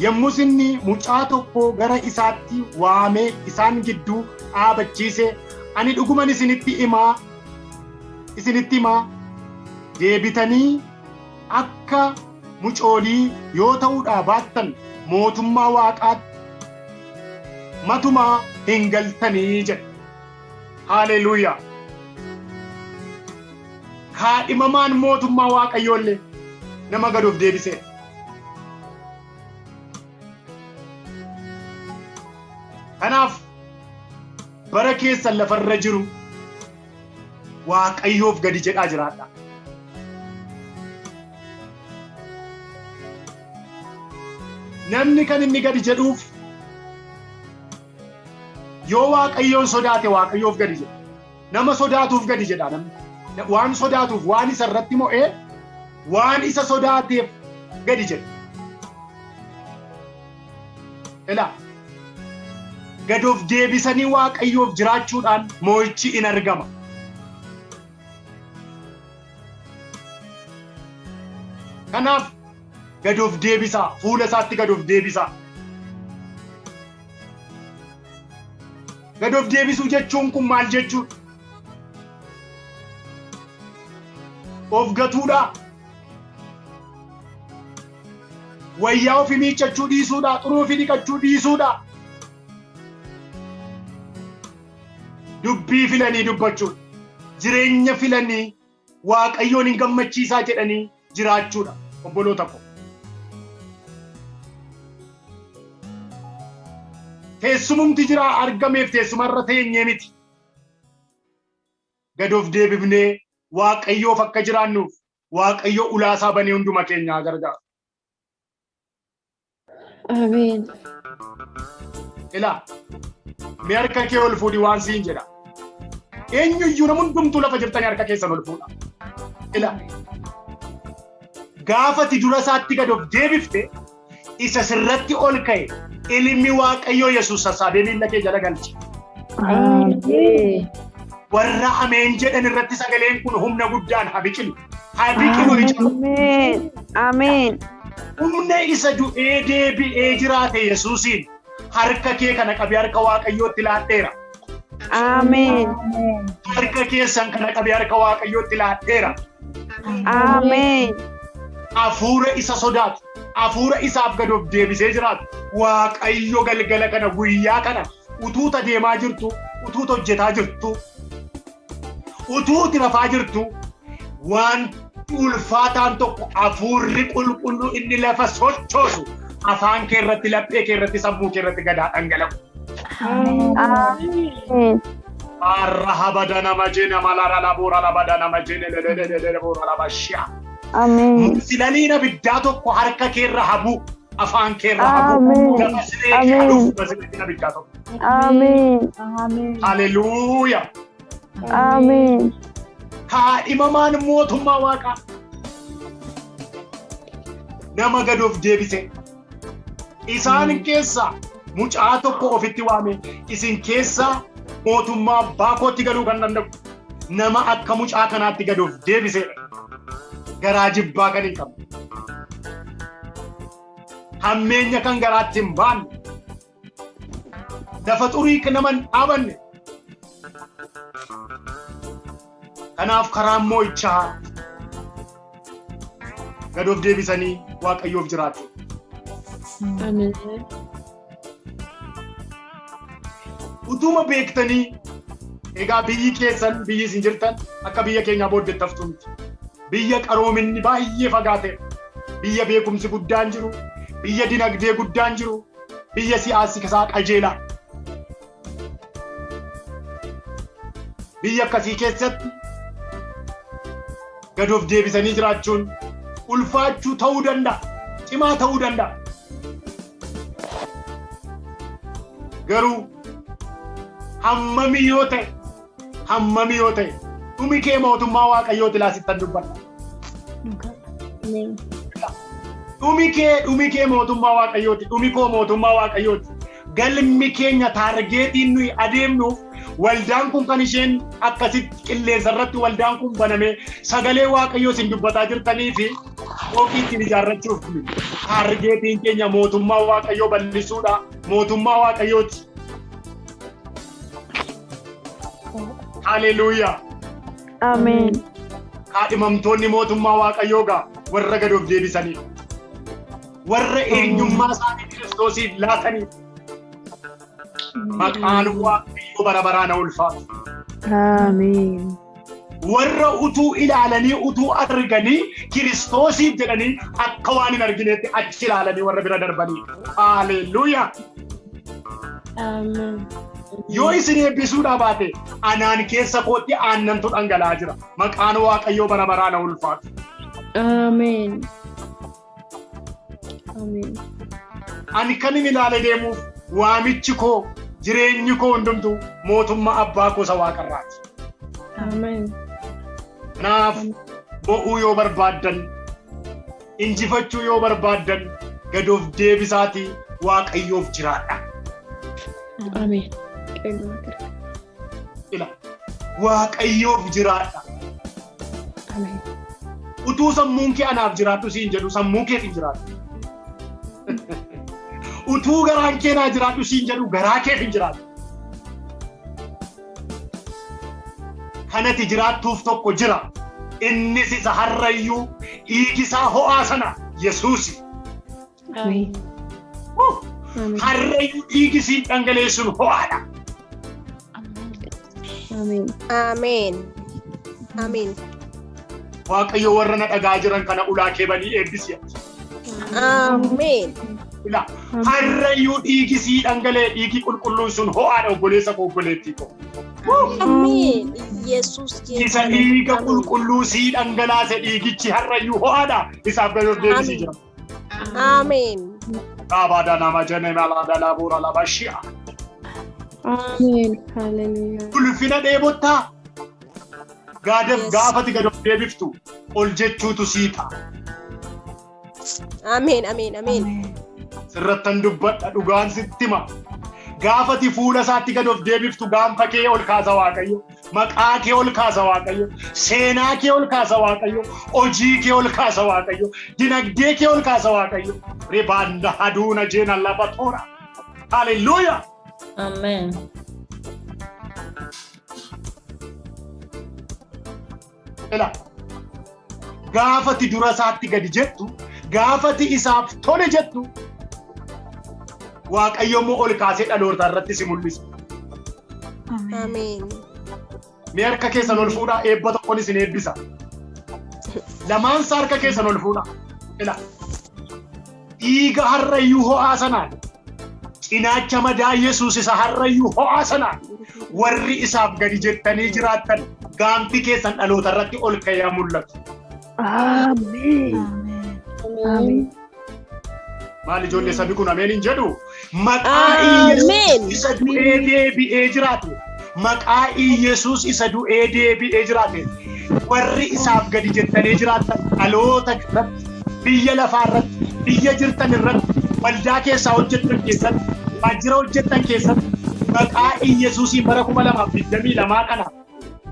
yommus inni mucaa tokko gara isaatti waamee isaan gidduu dhaabachiise ani dhuguman isinitti himaa deebitanii akka mucoolii yoo ta'uudhaa baattan mootummaa Waaqaatti matumaa hin galtanii jedhe. Hallelujah. Kaadhimamaan mootummaa Waaqayyoollee nama gad of deebisee. Kanaaf bara keessan lafarra jiru Waaqayyoof gadi jedhaa jiraadha. Namni kan inni gadi jedhuuf yoo Waaqayyoon sodaate Waaqayyoof gadi jedha. Nama sodaatuuf gadi jedha namni. Waan sodaatuuf waan isa irratti mo'ee waan isa sodaateef gadi jedha. Ilaa gad of deebisanii Waaqayyoof jiraachuudhaan moo'ichi in argama. Kanaaf gad of deebisaa, fuula isaatti gad of deebisaa. Gad of deebisuu jechuun kun maal jechuudha? Of gatuudha. Wayyaa ofii miiccachuu dhiisuudha, xuruu ofii dhiqachuu dhiisuudha. Dubbii filanii dubbachuudha. Jireenya filanii Waaqayyoon hin gammachiisaa jedhanii jiraachuudha. Obboloota ko. teessumumti jira argameef teessumarra teenyee miti. Gad of deebifnee Waaqayyoof akka jiraannuuf Waaqayyo ulaasaa banee hunduma keenyaa gargaara. Ameen. Ilaa mee harka kee ol fuudhi waan siin jedha. Eenyuyyuu nama hundumtuu lafa jirtanii harka keessan ol fuudha. Ilaa gaafati dura isaatti gad of deebifte isa sirratti ol ka'e ilmi Waaqayyoo Yesuus sassaabee miilla kee jala galche. Ameen. Warra ameen jedhan irratti sagaleen kun humna guddaan haa biqilu. Haa biqilu ija. Ameen. Ameen. Humna isa du'ee deebi'ee jiraate Yesuusiin harka kee kana qabee harka Waaqayyootti laadheera. Ameen. Harka keessan kana qabee harka Waaqayyootti laadheera. Ameen. Hafuura isa sodaatu, hafuura isaaf gad of deebisee jiraatu, Waaqayyo galgala kana guyyaa kana utuuta deemaa jirtu, utuuta hojjetaa jirtu, utuuti rafaa jirtu, waan ulfaataan tokko hafuurri qulqulluu inni lafa sochoosu afaan kee irratti, laphee kee irratti, sammuu kee irratti gadaa dhangala'u. Ameen. Arraha badana majina malara labora labadana majina labora labashia. Ameen. Silaliina biddaa tokko harka kee irra habu, afaan kee irra habu. Ameen. Gabasiree Ameen. haluuf silaliina biddaa tokko. Ameen. Haleluuyaa. Ameen. Kaadhimamaan mootummaa Waaqaa nama gad of deebise. Isaan keessaa mucaa tokko ofitti waame, isin keessaa mootummaa abbaa kootti galuu kan danda'u nama akka mucaa kanaatti gad of deebisedha. Garaa jibbaa kan hin qabne, hammeenya kan garaatti hin baanne, lafa xurii nama hin dhaabanne. Kanaaf karaan moo'ichaa gad of deebisanii Waaqayyoof jiraachuu. Ameen. Utuma beektanii egaa biyyi keessan, biyyi isin jirtan akka biyya keenyaa booddeetti haftu miti. Biyya qaroominni baay'ee fagaate, biyya beekumsi guddaan jiru, biyya dinagdee guddaan jiru, biyya siyaasi isaa qajeelaa. Biyya akkasii keessatti gad of deebisanii jiraachuun ulfaachuu ta'uu danda'a, cimaa ta'uu danda'a. Garuu hammamii yoo ta'e dhumi kee mootummaa Waaqayyooti laasittan dubbadha. Dhumi kee mootummaa Waaqayyooti, dhumi koo mootummaa Waaqayyooti. Galmi keenya taargeetiin nuyi adeemnuuf waldaan kun kan isheen akkasitti qilleensa irratti waldaan kun baname sagalee Waaqayyoo isin dubbataa jirtanii fi ofii ittiin ijaarrachuuf taargeetiin keenya mootummaa Waaqayyoo bal'isuudha. Mootummaa Waaqayyooti. Haleluuyaa. Ameen. Kaadhimamtoonni mootummaa Waaqayyoo gaa warra gad of deebisanii, warra eenyummaa isaanii Kiristoosiif laatanii, maqaan Waaqayyoo bara baraan haa ulfaatu. Ameen. Warra utuu ilaalanii, utuu arganii Kiristoosiif jedhanii akka waan hin argineetti achi ilaalanii warra bira darbanii. Haleluuyaa. Ameen. Yoo isin eebbisuudhaa baate anaan keessa kootti aannantu dhangala'aa jira. Maqaan Waaqayyoo bara baraan haa ulfaatu. Ameen. Ameen. Ani kan hin ilaale deemuuf waamichi koo, jireenyi koo hundumtuu mootummaa abbaa koo isa Waaqarraati. Ameen. Kanaaf mo'uu yoo barbaaddan, injifachuu yoo barbaaddan gad of deebisaatii Waaqayyoof jiraadha. Ameen. Ila Waaqayyoof jiraadha. Ameen. Utuu sammuun kee anaaf jiraattu siin jedhu sammuu keef hin jiraattu. Utuu garaan kee naa jiraattu siin jedhu garaa keef hin jiraattu. Kanati jiraattuuf tokko jira. Innis isa harrayyuu dhiigisaa ho'aa sana Yesuusi. Ameen. Harrayyuu dhiigisiin dhangaleessuun ho'aadha. Ameen. Ameen. Ameen. Waaqayyo warra na dhagaa jiran kana ulaa kee banii eebbisi. Ameen. Ila harrayyuu dhiigi sii dhangalee dhiigi qulqulluun sun ho'aadha obboleessa koo obboleettii koo. Ameen. Yesus Isa dhiiga qulqulluu sii dhangalaase dhiigichi harrayyuu ho'aadha isaaf gadi of deebisii jira. Ameen. Dhaabada nama jenne malaada laabuura lama shi'a. Amen. Hallelujah. Ulfina dheebottaa gaafati gadi of deebiftu ol jechuutu sii ta'a. Ameen. Ameen. Ameen. Sirrattan dubbadha dhugaan sitti hima. Gaafati fuula isaatti gadi of deebiftu gaanfa kee ol kaasa Waaqayyo. Maqaa kee ol kaasa Waaqayyo. Seenaa kee ol kaasa Waaqayyo. Hojii kee ol kaasa Waaqayyo. Dinagdee kee ol kaasa Waaqayyo. Ribaanda haduuna jeena lafa toora. Hallelujah. Amen. Ela gaafati dura isaatti gadi jettu gaafati isaaf tole jettu Waaqayyo immoo ol kaasee dhaloota irratti si mul'isa. Ameen. Mee harka keessan ol fuudhaa eebba tokkoon isin eebbisa. Lamaan isaa harka keessan ol fuudhaa. Ela dhiiga harrayyuu ho'aa sanaan cinaacha madaa Yesuus isa harrayyuu ho'aa sanaan warri isaaf gadi jettanii jiraattan gaanfi keessan dhaloota irratti ol ka'ee mul'atu. Ameen. Ameen. Maal ijoollee sabi kun ameen hin jedhu maqaa Yesuus isa du'ee deebi'ee jiraate maqaa Yesuus isa du'ee deebi'ee jiraate warri isaaf gadi jettanii jiraattan dhaloota irratti biyya lafaa irratti biyya jirtan irratti waldaa keessaa hojjettan keessatti waajjira hojjettan keessatti maqaa Yesuusiin bara 2022 kana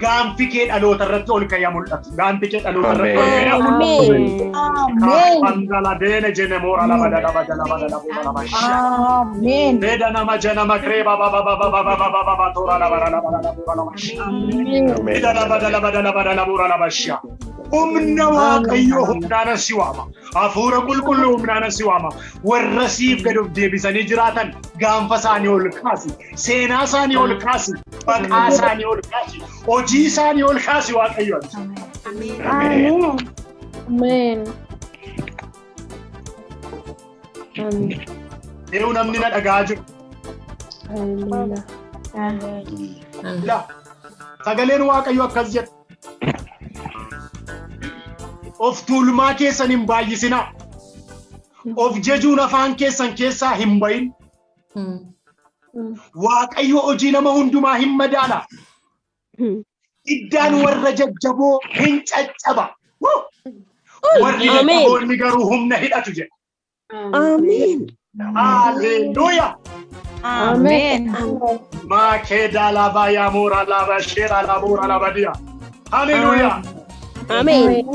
gaanfi kee dhaloota irratti ol ka'ee mul'atu. Gaanfi kee dhaloota irratti ol ka'ee mul'atu. Ameen. Bangala deene jene mora la bada la bada la bada la bada la bada. Ameen. Beda nama jena makre ba ba ba ba ba ba ba ba ba ba tora la bada la bada la bada la bada. Ameen. Beda la bada la bada la bada la bada la bada. Humna Waaqayyo humnaan si waama. Hafuura qulqulluu humnaan si waama. Warra siif gad of deebisanii jiraatan gaanfa isaanii ol kaasi. Seenaa isaanii ol kaasi. Maqaa isaanii ol kaasi. Hojii isaanii ol kaasi Waaqayyo. Ameen. Amen. Amen. Eewu namni na dhaga'aa jiru. Hallelujah. Sagaleen Waaqayyo akkas jedha. Of tuulmaa keessan hin baay'isinaa. Of jajuun afaan keessan keessaa hin bayin. Waaqayyo hojii nama hundumaa hin madaala. Iddaan warra jajjaboo hin caccaba. Warri jajjaboonni garuu humna hidhatu jedha. Ameen. Hallelujah. Amen. Makeda lava ya mora lava shera la mora lava dia. Hallelujah. Ameen.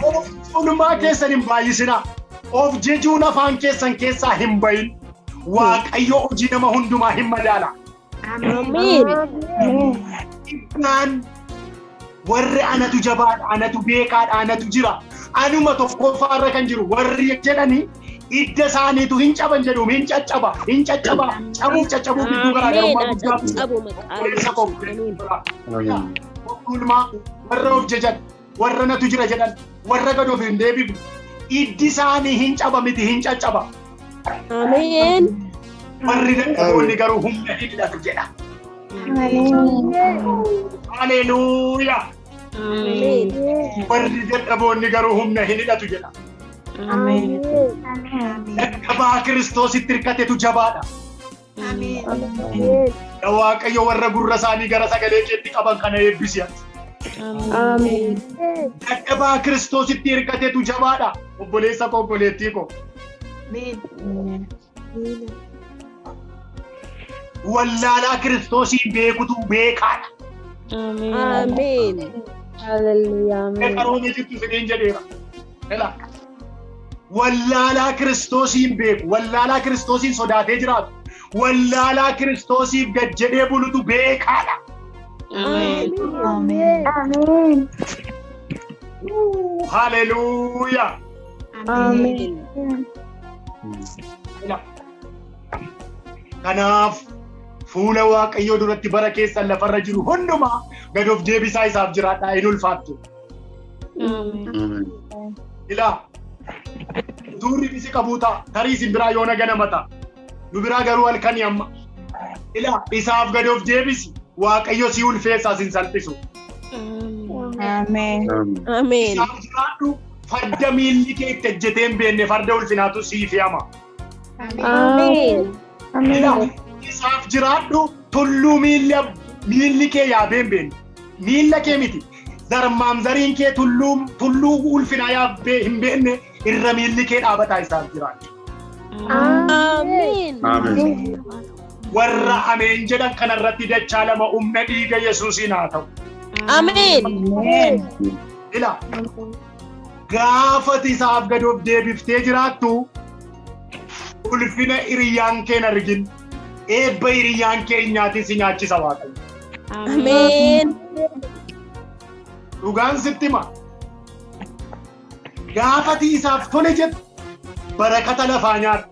Of tuulmaa keessan hin baay'isinaa. Of jajuun afaan keessan keessaa hin bayin. Waaqayyo hojii nama hundumaa hin madaala. Ameen. Iddaan warri anatu jabaadha, anatu beekaadha, anatu jira. Anuma tokkoffaarra kan jiru warri jedhanii idda isaaniitu hin caban jedhu hin caccaba, hin caccaba. Cabuuf caccabuu gidduu garaagarummaa guddaa tuulmaa warra of jajan, warra natu jira jedhan, warra gad of hin deebi'u. Iddi isaanii hin caba miti hin caccaba. Ameen. Warri dadhaboonni garuu humna hidhatu jedha. Hallelujah. Ameen. Warri dadhaboonni garuu humna hin hidhatu jedha. Amen. Dadhabaa Kiristoositti hirkatetu jabaadha. Waaqayyo warra gurra isaanii gara sagalee keetti qaban kana eebbisi. Amen. Dadhabaa Kiristoositti hirkatetu jabaadha. Obboleessa koo obboleettii koo. Wallaalaa Kiristoosiin beekutu beekaadha. Ameen. Hallelujah. Amen. Qaroomee jirtu isiniin jedheera. Wallaalaa Kiristoosiin beeku, wallaalaa Kiristoosiin sodaatee jiraatu, wallaalaa Kiristoosiif gad jedhee bulutu beekaadha. Amen. Ameen. Hallelujah. Amen. Kanaaf fuula Waaqayyoo duratti bara keessan lafarra jiru hundumaa gad of deebisaa isaaf jiraadhaa hin ulfaattu. Amen. Ilaa utuurri bisi qabuutaa tarii isin biraa yoona ganamata nu biraa garuu halkanii amma ilaa isaaf gad of deebisi waaqayyo si ulfeessaa sin salphisu. Ameen. Ameen. Isaaf jiraadhu farda miilli kee itti ejjeteen beenne farda ulfinaatu siif hama. Ameen. Ilaa isaaf jiraadhu tulluu miilli kee yaabeen beenne miilla kee miti zarmaam zariin kee tulluu ulfinaa yaabee hin beenne irra miilli kee dhaabataa isaaf jiraadhu. Ameen. Warra ameen jedhan kanarratti dachaa lama humna dhiiga Yesuusiin haa ta'u. Ameen. Ilaa gaafati isaaf gad of deebiftee jiraattu ulfina hiriyyaan kee hin argin eebba hiriyyaan kee hin nyaatin si nyaachisa Waaqayyo. Ameen. Dhugaan sitti hima. Gaafati isaaf tole jedhu barakata lafaa nyaadhu.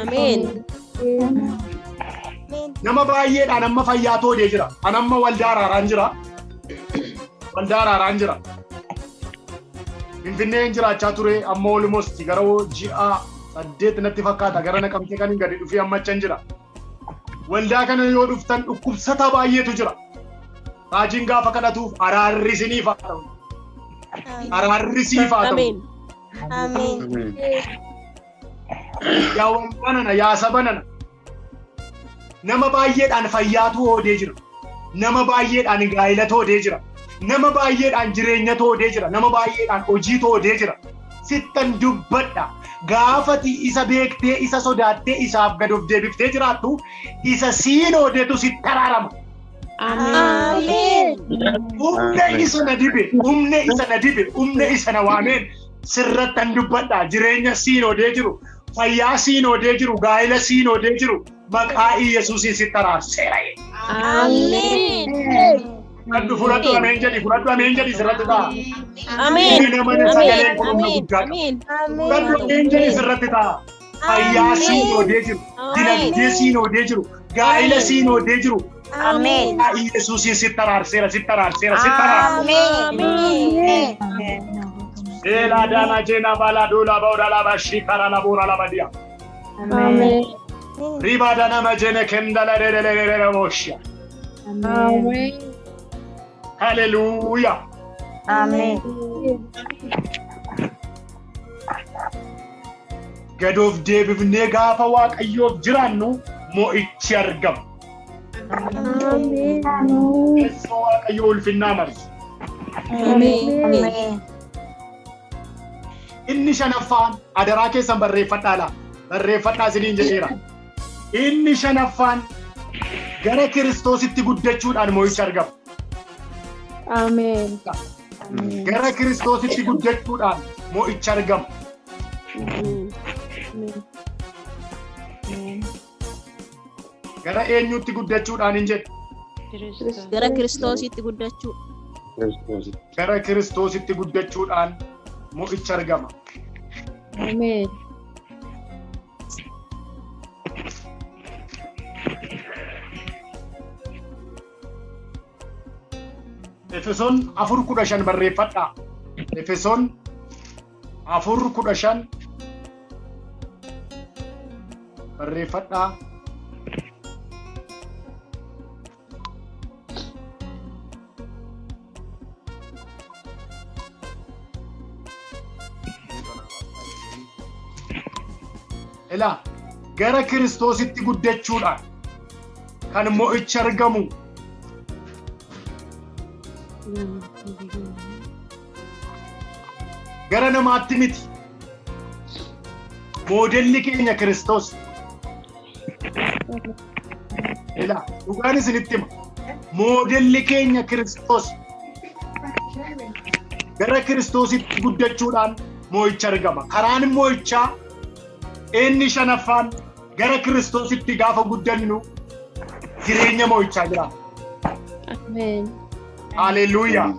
Ameen. Nama baay'eedhaan amma fayyaa toodee jira. An amma waldaa araaraan jira. Waldaa araaraan jira. Finfinneen jiraachaa ture amma olmost gara ji'a 8 natti fakkaata gara Naqamtee kan gadi dhufee amma achan jira. Waldaa kana yoo dhuftan dhukkubsataa baay'eetu jira. Raajiin gaafa kadhatuuf araarri isiniif haa ta'u. Araarri siif haa ta'u. Ameen. Yaa waldaa nana yaa saba nana. Nama baay'eedhaan fayyaatu hoodee jira. Nama baay'eedhaan gaa'ilatu hoodee jira. Nama baay'eedhaan jireenya hoodee jira. Nama baay'eedhaan hojii hoodee jira. Sittan dubbadha. Gaafati isa beektee isa sodaattee isaaf gad of deebiftee jiraattu isa siin hoodeetu sitti taraarama. Ameen. Humna isa na dibe, humna isa na dibe, humna isa na waameen sirrattan dubbadha. Jireenya siin hoodee jiru, fayyaa siin hoodee jiru, gaa'ila siin hoodee jiru. Maqaa Yesuusiin sitti araarseera. Ameen. Fudhadhu ameen jedhi sirratti ta'a. Ameen. Ameen. Fudhadhu ameen jedhi sirratti ta'a. Fayyaa siin hoodee jiru, dinagdee siin hoodee jiru, gaa'ila siin hoodee jiru. Ameen. Maqaa Yesuusiin sitti araarseera. Ameen. Ela dana jena bala dola bauda la bashi kara la bora la badia. Ameen. Riba dana majene kendala re moshia. Ameen. Hallelujah. Ameen. Gad of deebifnee gaafa Waaqayyoof jiraannu mo'ichi argama. Ameen. Yesuus Waaqayyoo ulfinnaa marsu. Ameen. Inni shanaffaan adaraa keessan barreeffadhaa isiniin jedheera. Inni shanaffaan gara Kiristoositti guddachuudhaan mo'ichi argama. Ameen. Gara Kiristoositti guddachuudhaan mo'ichi argama. Gara eenyutti guddachuudhaan hin jedhu? Gara Kiristoositti guddachuu. Gara Kiristoositti guddachuudhaan mo'ichi argama. Ameen. Efesoon 4:15 barreeffadhaa. Efesoon 4:15 barreeffadhaa. Ilaa gara Kiristoositti guddachuudhaan kan mo'ichi argamu gara namaatti miti. Moodelli keenya Kiristoos. Ilaa dhugaan isinitti hima. Moodelli keenya Kiristoos. Gara Kiristoositti guddachuudhaan mo'ichi argama. Karaan mo'ichaa inni shanaffaan gara Kiristoositti gaafa guddannu jireenya mo'ichaa jira. Ameen. Hallelujah.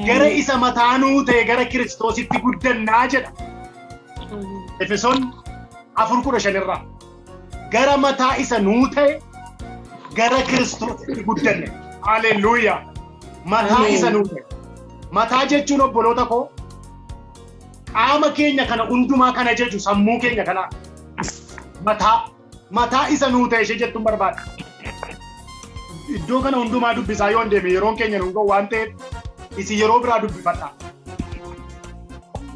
Gara isa mataanuu ta'e gara Kiristoositti guddannaa jedha. Efesoon 4:15 irraa. Gara mataa isa nuu ta'e gara Kiristoositti guddanne. Hallelujah. Mataa isa nuu ta'e. Mataa jechuun obboloota koo qaama keenya kana hundumaa kana jechu sammuu keenya kana mataa isa nuu ta'e ishee jettuun barbaada. Iddoo kana hundumaa dubbisaa yoo deeme yeroon keenya nu ga'u waan ta'eef isin yeroo biraa dubbifadha.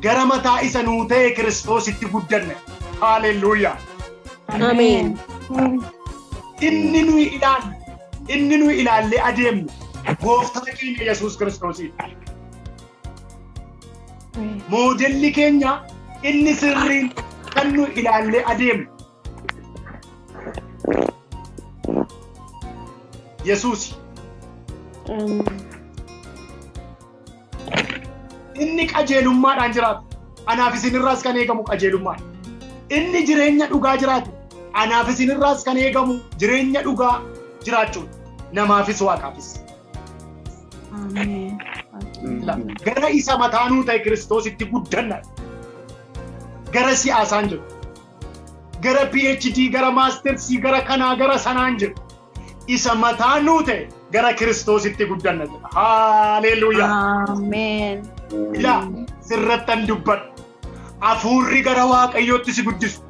Gara mataa isa nuu ta'e Kiristoositti guddanne. Haaleluyyaa. Ameen. Inni nuyi ilaallee adeemnu gooftaa keenya Yesuus Kiristoosiidha. Moodelli keenya inni sirriin kan nuyi ilaallee adeemnu Yesuus. Inni qajeelummaadhaan jiraatu. Anaaf isinirraas kan eegamu qajeelummaadha. Inni jireenya dhugaa jiraatu. Anaaf isinirraas kan eegamu jireenya dhugaa jiraachuudha. Namaafis waaqaafis. Gara isa mataa nuu ta'e Kiristoositti guddanna. Gara siyaasaan jiru. Gara PhD, gara maastersii, gara kanaa, gara sanaan jiru. Isa mataa nuu ta'e gara Kiristoositti guddanna. Haaleluyyaa. Ameen. Ilaa sirrattan dubbadhu. Hafuurri gara Waaqayyootti si guddisu.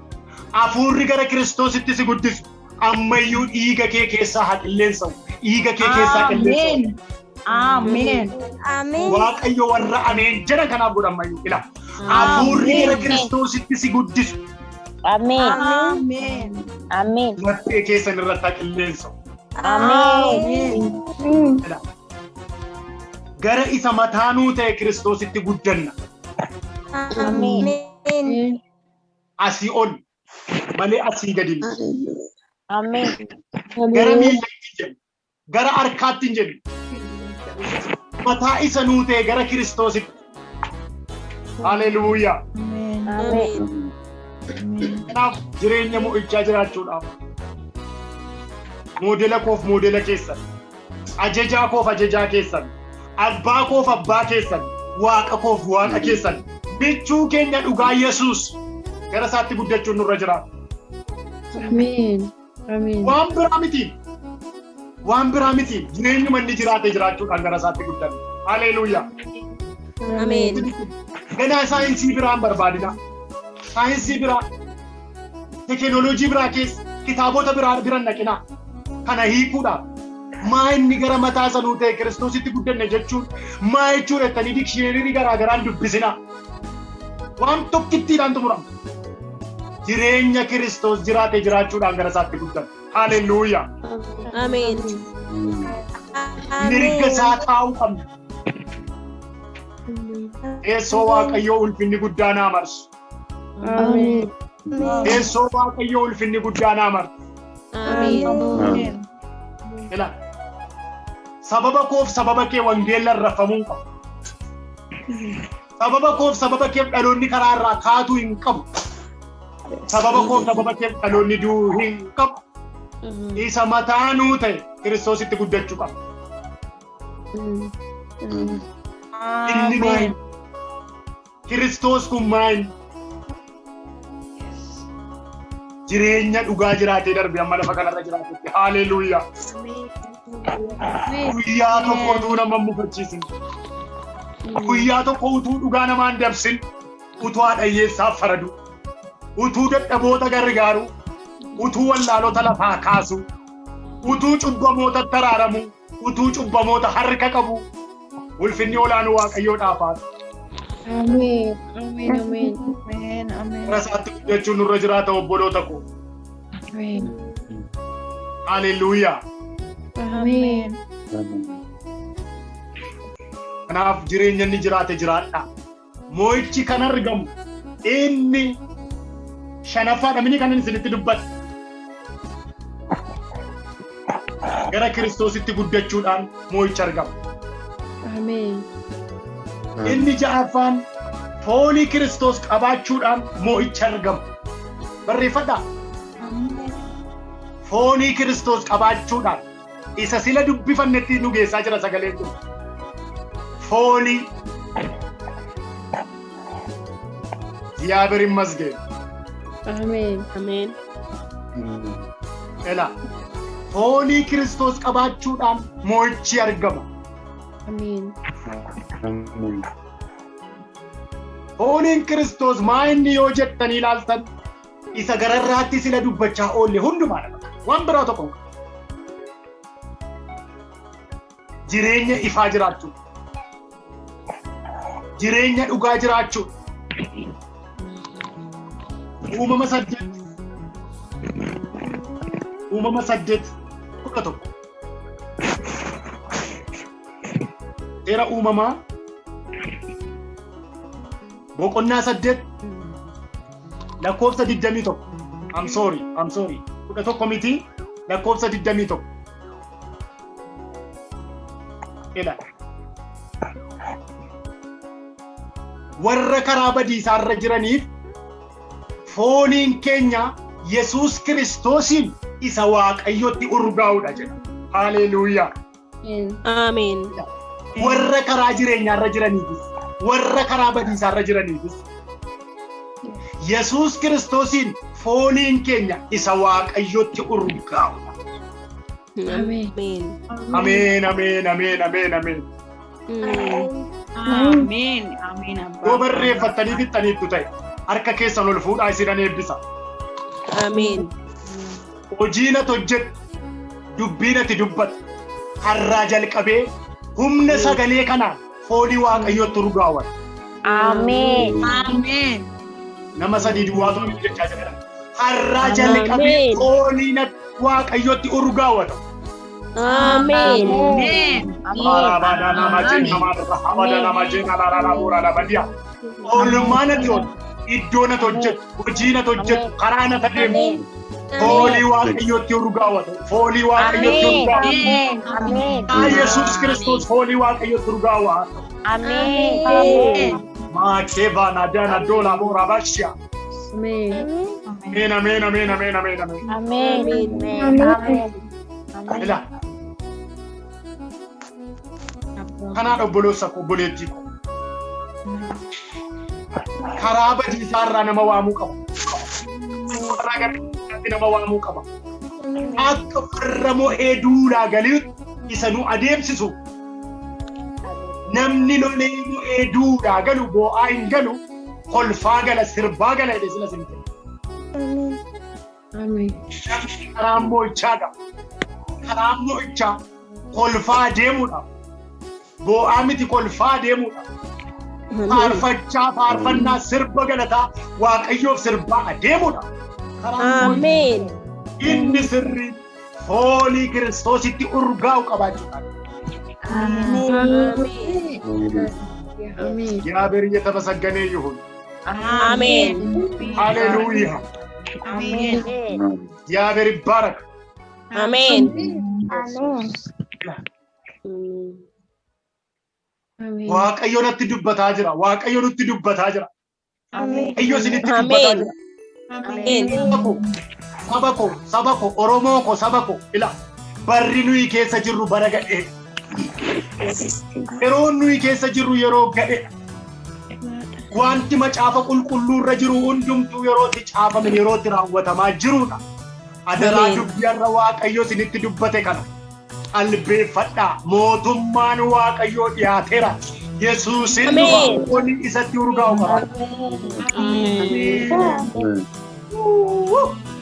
Hafuurri gara Kiristoositti si guddisu. Ammayyuu dhiiga kee keessaa haa qilleensa'u. Dhiiga kee keessaa qilleensa'u. Ameen. Ameen. Waaqayyo warra ameen jedha kanaaf godha ammayyuu. Ilaa hafuurri gara Kiristoositti si guddisu. Ameen. Ameen. Ameen. Laphee keessan irratti haa qilleensa'u. Ameen. Ilaa gara isa mataa nuu ta'e Kiristoositti guddanna. Ameen. Asii ol malee asii gadi miti. Ameen. Gara miillaatti hin jennu. Gara harkaatti hin jennu. Mataa isa nuu ta'e gara Kiristoositti. Haaleluyyaa. Ameen. Kanaaf jireenya mo'ichaa jiraachuudhaaf moodela koof moodela keessan, ajajaa koof ajajaa keessan, abbaa koof abbaa keessan, waaqa koof waaqa keessan, bichuu keenya dhugaa Yesuus gara isaatti guddachuun nurra jira. Ameen. Ameen. Waan biraa miti jireenyi manni jiraate jiraachuudhaan gara isaatti guddanna. Haaleluyyaa. Ameen. Ganaa saayinsii biraan barbaadina. Saayinsii biraa, teekinooloojii biraa keessa, kitaabota biraa naqinaa. Kana hiikuudhaaf maa inni gara mataa isa nuu ta'e Kiristoositti guddanne jechuun maa jechuudha jettanii dikshineerii garaagaraan dubbisina. Waan tokkittiidhaan xumurama. Jireenya Kiristoos jiraate jiraachuudhaan gara isaatti guddanna. Haaleluyyaa. Ameen. Mirga isaa taa'uu qabna. Teessoo Waaqayyoo ulfinni guddaa naa marsu. Ameen. Teessoo Waaqayyoo ulfinni guddaa naa marsu. Ameen. Ilaa sababa koof sababa kee wangeella rafamuu qabu. Sababa koof sababa kee dhaloonni karaa irraa kaatuu hin qabu. Sababa koof sababa kee dhaloonni du'uu hin qabu. Isa mataa nuu ta'e Kiristoositti guddachuu qaba. Inni maayin? Kiristoos kun maayin? Jireenya dhugaa jiraatee darbe amma lafa kanarra jiraatetti. Haaleluyyaa. Guyyaa tokko utuu nama mufachiisin. Guyyaa tokko utuu dhugaa namaan dabsin. Utuu haadhayyeessaaf faradu. Utuu dadhaboota gargaaru. Utuu wallaalota lafaa kaasu. Utuu cubbamoota taraaramu. Utuu cubbamoota harka qabu. Ulfinni olaanuu Waaqayyoodhaaf haa ta'u. Ameen. Ameen. Ameen. Ameen. Ameen. Gara isaatti guddachuun nurra jiraata obboloota koo. Ameen. Haaleluyyaa. Ameen. Kanaaf jireenya inni jiraate jiraadha. Moo'ichi kan argamu inni shanaffaadha. Mini kan inni isinitti dubbate. Gara Kiristoositti guddachuudhaan moo'ichi argama. Ameen. Inni ja'affaan foolii Kiristoos qabaachuudhaan moo'ichi argama. Barreeffadhaa. Foolii Kiristoos qabaachuudhaan isa sila dubbifannetti nu geessaa jira sagaleen kun. Foolii እግዚአብሔር ይመስገን። Ameen. Ameen. Ela foolii Kiristoos qabaachuudhaan moo'ichi argama. Ameen. Fooliin Kiristoos maa inni yoo jettanii ilaaltan isa gararraatti sila dubbachaa oolle hundumaadha. Waan biraa tokko jireenya ifaa jiraachuu, jireenya dhugaa jiraachuu, uumama 8:11 seera uumamaa boqonnaa 8 lakkoofsa 21. I'm sorry 11 miti lakkoofsa 21. Ila warra karaa badiisaarra jiraniif fooliin keenya Yesuus Kiristoosiin isa Waaqayyotti urgaa'uudha jedha. Haleluuyaa. Ameen. Warra karaa jireenyaarra jiraniifis warra karaa badiisaarra jiraniifis Yesuus Kiristoosiin fooliin keenya isa Waaqayyotti urgaa'uudha. Ameen. Ameen, ameen, ameen, ameen, ameen. Ameen. Ameen. Yoo barreeffattanii fixxaniittu ta'e harka keessan ol fuudhaa isinan eebbisa. Ameen. Hojiin ati hojjettu, dubbiin ati dubbattu har'aa jalqabee humna sagalee kanaan foolii Waaqayyotti urgaa'uudha. Ameen. Ameen. Nama sadii duwwaatu jechaa jira. Har'aa jalqabee fooliin Waaqayyotti urgaa'uudha. Ameen. Amaraabada nama jenna maarra nama jenna laala boorada badia. Oolmaan ati hojjetu, iddoon ati hojjettu, hojiin ati hojjettu, karaan ati deemtu. Foolii Waaqayyotti urgaa'uudha. Foolii Waaqayyotti urgaa'uudha. Ameen. Yesuus Kiristoos foolii Waaqayyotti urgaa'uudha. Ameen. Maakeba nadana dola bora bashia. Ameen. Amen, amen, amen, amen, amen, amen. Ameen. Ila. Kana obbolosa ko obboleetti ko. Karaa badiisaarraa nama waamuu qaba. Karaa gadhiisaatti nama waamuu qaba. Akka warra mo'ee duulaa galiitu isa nu adeemsisu. Namni lolee mo'ee duulaa galu boo'aa hin galu kolfaa gala sirbaa gala jedhe sila sinte. Ameen. Karaan mo'ichaa qaba. Karaan mo'ichaa kolfaa deemuudha. Boo'aa miti kolfaa deemuudha. Faarfachaa faarfannaa sirba galataa Waaqayyoof sirbaa adeemuudha. Ameen. Inni sirrii foolii Kiristoositti urgaa'u qabaachuudha. Ameen. እግዚአብሔር እየተመሰገነ ይሁን። Ameen. ሃሌሉያ። Ameen. እግዚአብሔር ይባረክ። Ameen. Ameen. waaqayyo natti dubbataa jira. Waaqayyo nutti dubbataa jira. Waaqayyo isinitti dubbataa jira. Ameen. Saba ko Oromoo ko saba ko ila barri nuyi keessa jirru bara gadhee. Yeroo nuyi keessa jirru yeroo gadhee. Wanti macaafa qulqulluurra jiru hundumtuu yerootti caafame yerootti raawwatamaa jirudha. Adaraa dubbiyarra Waaqayyo isinitti dubbate kana. Albeeffadhaa mootummaan Waaqayyoo dhiyaateera. Yesuusin foolii isatti urgaa'u qaba.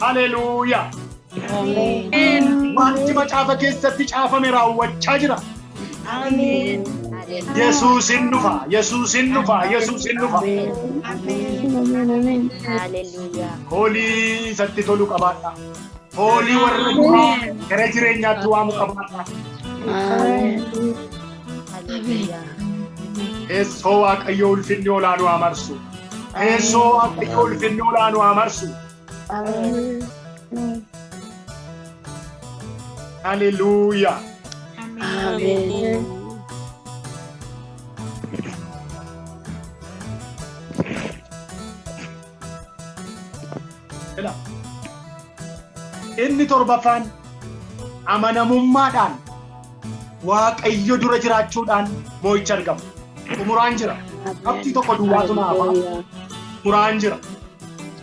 Haleluuyaa. Wanti macaafa keessatti caafame raawwachaa jira. Yesuusin dhufa, Yesuusin dhufa, Yesuusin dhufa. Foolii isatti tolu qabaadha. Foolii warra du'aa gara jireenyaatti waamu qabaadha. Teessoo Waaqayyoo ulfinni olaanuu amarsu. Teessoo Waaqayyoo ulfinni olaanuu amarsu. Haleluuyaa. Ameen. Inni torbaffaan amanamummaadhaan Waaqayyo dura jiraachuudhaan moo'icha argamu. Umuraan jira. Qabxii tokko duwwaatu naafa. Umuraan jira.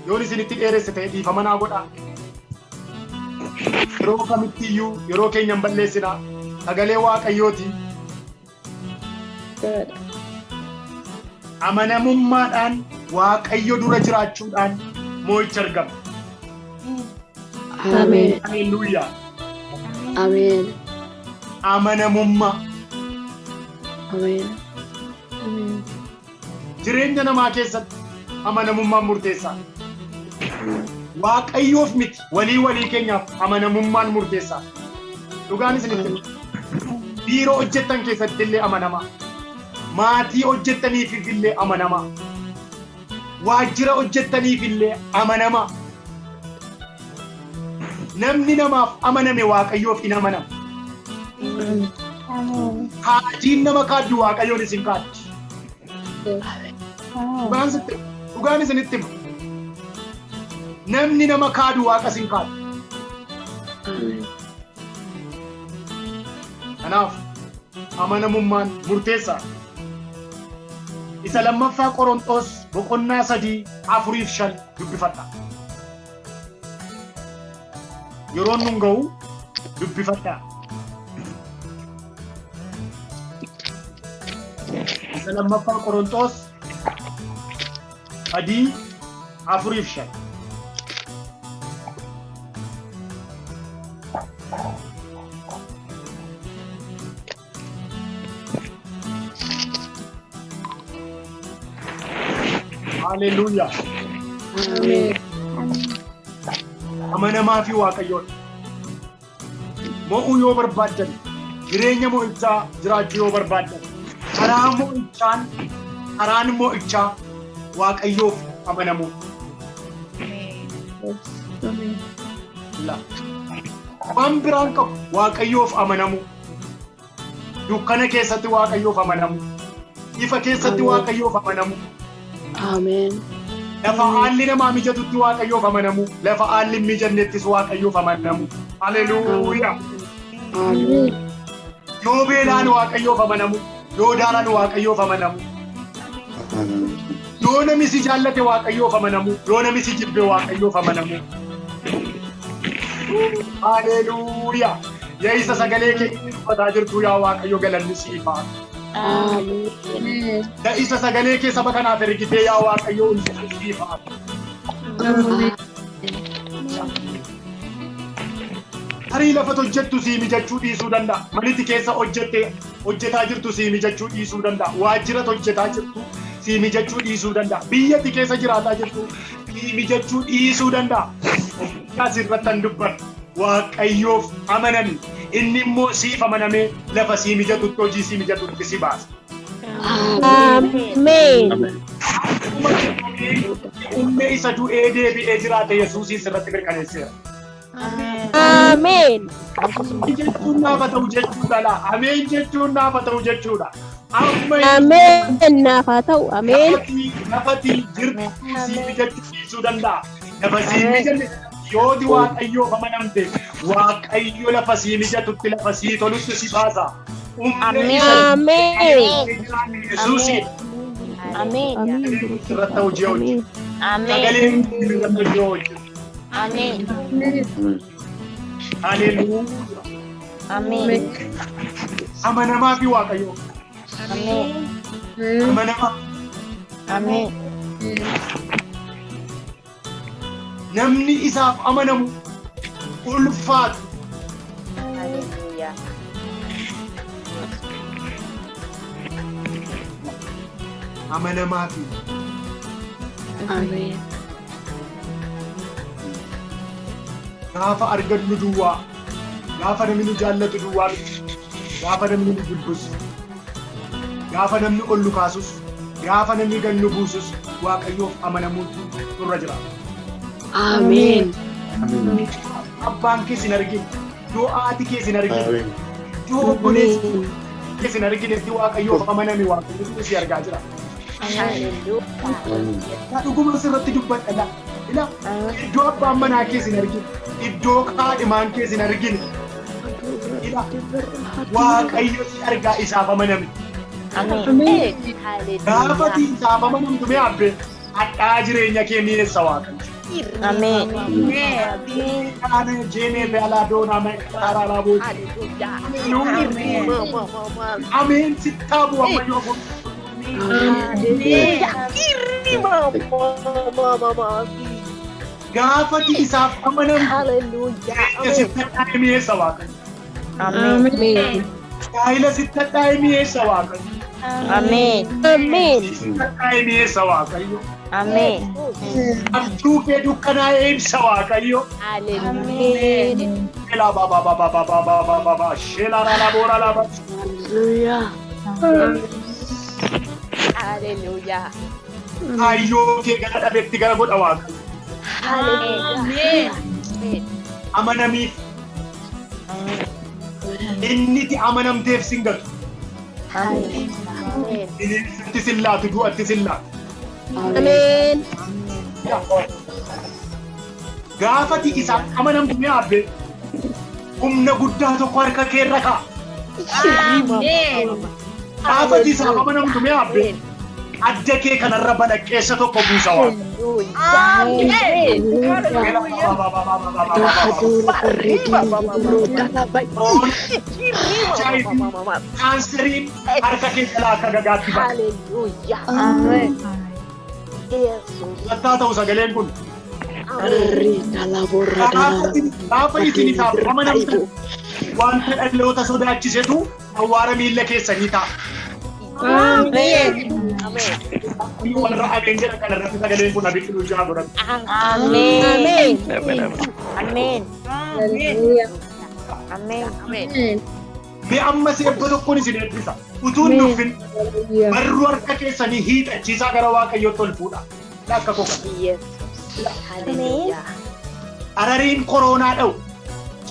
Yoon isinitti dheeresse ta'e dhiifama naa godhaa. Yeroo kamittiyyuu yeroo keenya hin balleessinaa. Sagalee Waaqayyooti. amanamummaadhaan waaqayyo dura jiraachuudhaan moo'icha argama. Ameen. Haleluuyaa. Ameen. Amanamummaa. Ameen. Jireenya namaa keessatti amanamummaan murteessaa. Waaqayyoof miti walii keenyaaf amanamummaan murteessaa. Dhugaan isinitti hima. Biiroo hojjettan keessatti illee amanamaa. Maatii hojjettaniif illee amanamaa. Waajjira hojjettaniif illee amanamaa. Namni namaaf amaname waaqayyoof hin amanama. Haajiin nama kaaddu waaqayyoon isin kaaddi. Dhugaan isinitti hima. Namni nama kaadu waaqa isin kaadu. Kanaaf amanamummaan murteessaa. Isa lammaffaa Qorontos boqonnaa 3:4-5 dubbifadha. Yeroon nun ga'u dubbifadha. Isa lammaffaa Qorontos 3:4-5. Haleluuyaa. Ameen. Amanamaa fi waaqayyoon mo'uu yoo barbaaddan, jireenya mo'ichaa jiraachuu yoo barbaaddan, karaan mo'ichaa waaqayyoof amanamuu. Waan biraan qabu waaqayyoof amanamuu. Dukkana keessatti waaqayyoof amanamuu. Ifa keessatti waaqayyoof amanamuu. Ameen. Lafa haalli namaa mijatutti waaqayyoof amanamuu. Lafa haalli hin mijannettis waaqayyoof amanamuu. Haleluuyaa. Ameen. Yoo beelaan waaqayyoof amanamuu. Yoo daaraan waaqayyoof amanamuu. Yoo namni si jaallate waaqayyoof amanamuu. Yoo namni si jibbe waaqayyoof amanamuu. Haleluuyaa. Yaa isa sagalee kee dubbataa jirtu yaa waaqayyo galanni siif haa ta'u. Ameen. Yaa isa sagalee kee saba kanaaf ergitee yaa waaqayyo ulfina siif haa ta'u. Tarii lafa hojjettu sii mijachuu dhiisuu danda'a. Manitti keessa hojjetaa jirtu sii mijachuu dhiisuu danda'a. Waajjira hojjetaa jirtu sii mijachuu dhiisuu danda'a. Biyyatti keessa jiraataa jirtu sii mijachuu dhiisuu danda'a. Asirratti dubbadhu. Waaqayyoof amanami. Inni immoo siif amanamee lafa sii mijatutti hojii sii mijatutti si baasa. Ameen. Humna isa du'ee deebi'ee jiraate Yesuusiin sirratti mirkaneesseera. Ameen. Jechuun naaf haa ta'u jechuudha laa. Ameen jechuun naaf haa ta'u jechuudha. Ameen naaf haa ta'u. Ameen. Lafati jirtu sii mijachuu dhiisuu danda'a. Lafa sii mijanne yooti waaqayyoof amanamte waaqayyo lafa sii mijatutti lafa sii tolutti si baasa. Ameen. Yesuusiin Ameen. irratti hojii hojii. Ameen. Sagaleen irratti hojii hojii. Ameen. Haleluuyaa. Ameen. Amanamaa fi waaqayyoo. Ameen. Amanamaa. Ameen. Namni isaaf amanamu ulfaatu. Haleluuyaa. Amanamaa fi Ameen. gaafa argannu duwwaa, gaafa namni nu jaallatu duwwaa miti, gaafa namni nu jibbisu, gaafa namni ol nu kaasus, gaafa namni gad nu buusus waaqayyoof amanamuutu nurra jira. Ameen. Abbaan kee sin argine, yoo haati kee sin argine, yoo obboleessi kee sin arginetti waaqayyoof amaname waaqayyootu si argaa jira. Haleluuyaa. Dhuguma sirratti dubbadha laa. Ila iddoo abbaan manaa kee sin argine, iddoo kaadhimaan kee sin argine. Ila waaqayyo si argaa isaaf amaname. Ameen. Gaafa isaaf amanamtu mee abbe hadhaa jireenya kee mi'eessa waaqayyo. Ameen. Kana jeenee beelaa doonaa mee karaa booti. Ameen sittaabu ammayyoo kun. Gaafati isaaf amanamtu Hallelujah. sitti dhaa'imee Waaqayyo. Amen. Gaa'ila sitti dhaa'imee Waaqayyo. Amen. Amen. Sitti dhaa'imee Waaqayyo. Amen. Abjuu kee dukkanaa'ee ibsa Waaqayyo. Amen. Shela ba ba ba ba ba ba ba ba ba ba shela la la bora la ba. Hallelujah. Hallelujah. Ayyoo kee gara dhabeetti gara godha Waaqayyo. Hallelujah. Amanamiif. Inni ti amanamteef singatu. Amen. Inni sillaatu du'atti sillaatu. Amen. Gaafati isaaf amanamtu ni abbe. Humna guddaa tokko harka kee irra ka'a. Gaafati isaaf amanamtu ni abbe. Adda kee kanarra balaqqeessa tokko buusa waan. Kaanseriin harka kee jalaa akka gagaatti ba'a. Gattaa ta'u sagaleen kun. Gaafa isin isaaf amanamtu wanta dhaloota sodaachisetu awwaara miilla keessanii ta'a. Warra ameen jedha kanarratti sagaleen kun abiddi bulchaa godhatu. Amen. Amen. Amen. Mee ammas eebba tokkoon isin eebbisa. Utuu hin dhuffin barruu harka keessanii hiixachiisaa gara Waaqayyootti ol fuudha. Akka kokan. Carariin koronaa dha'u.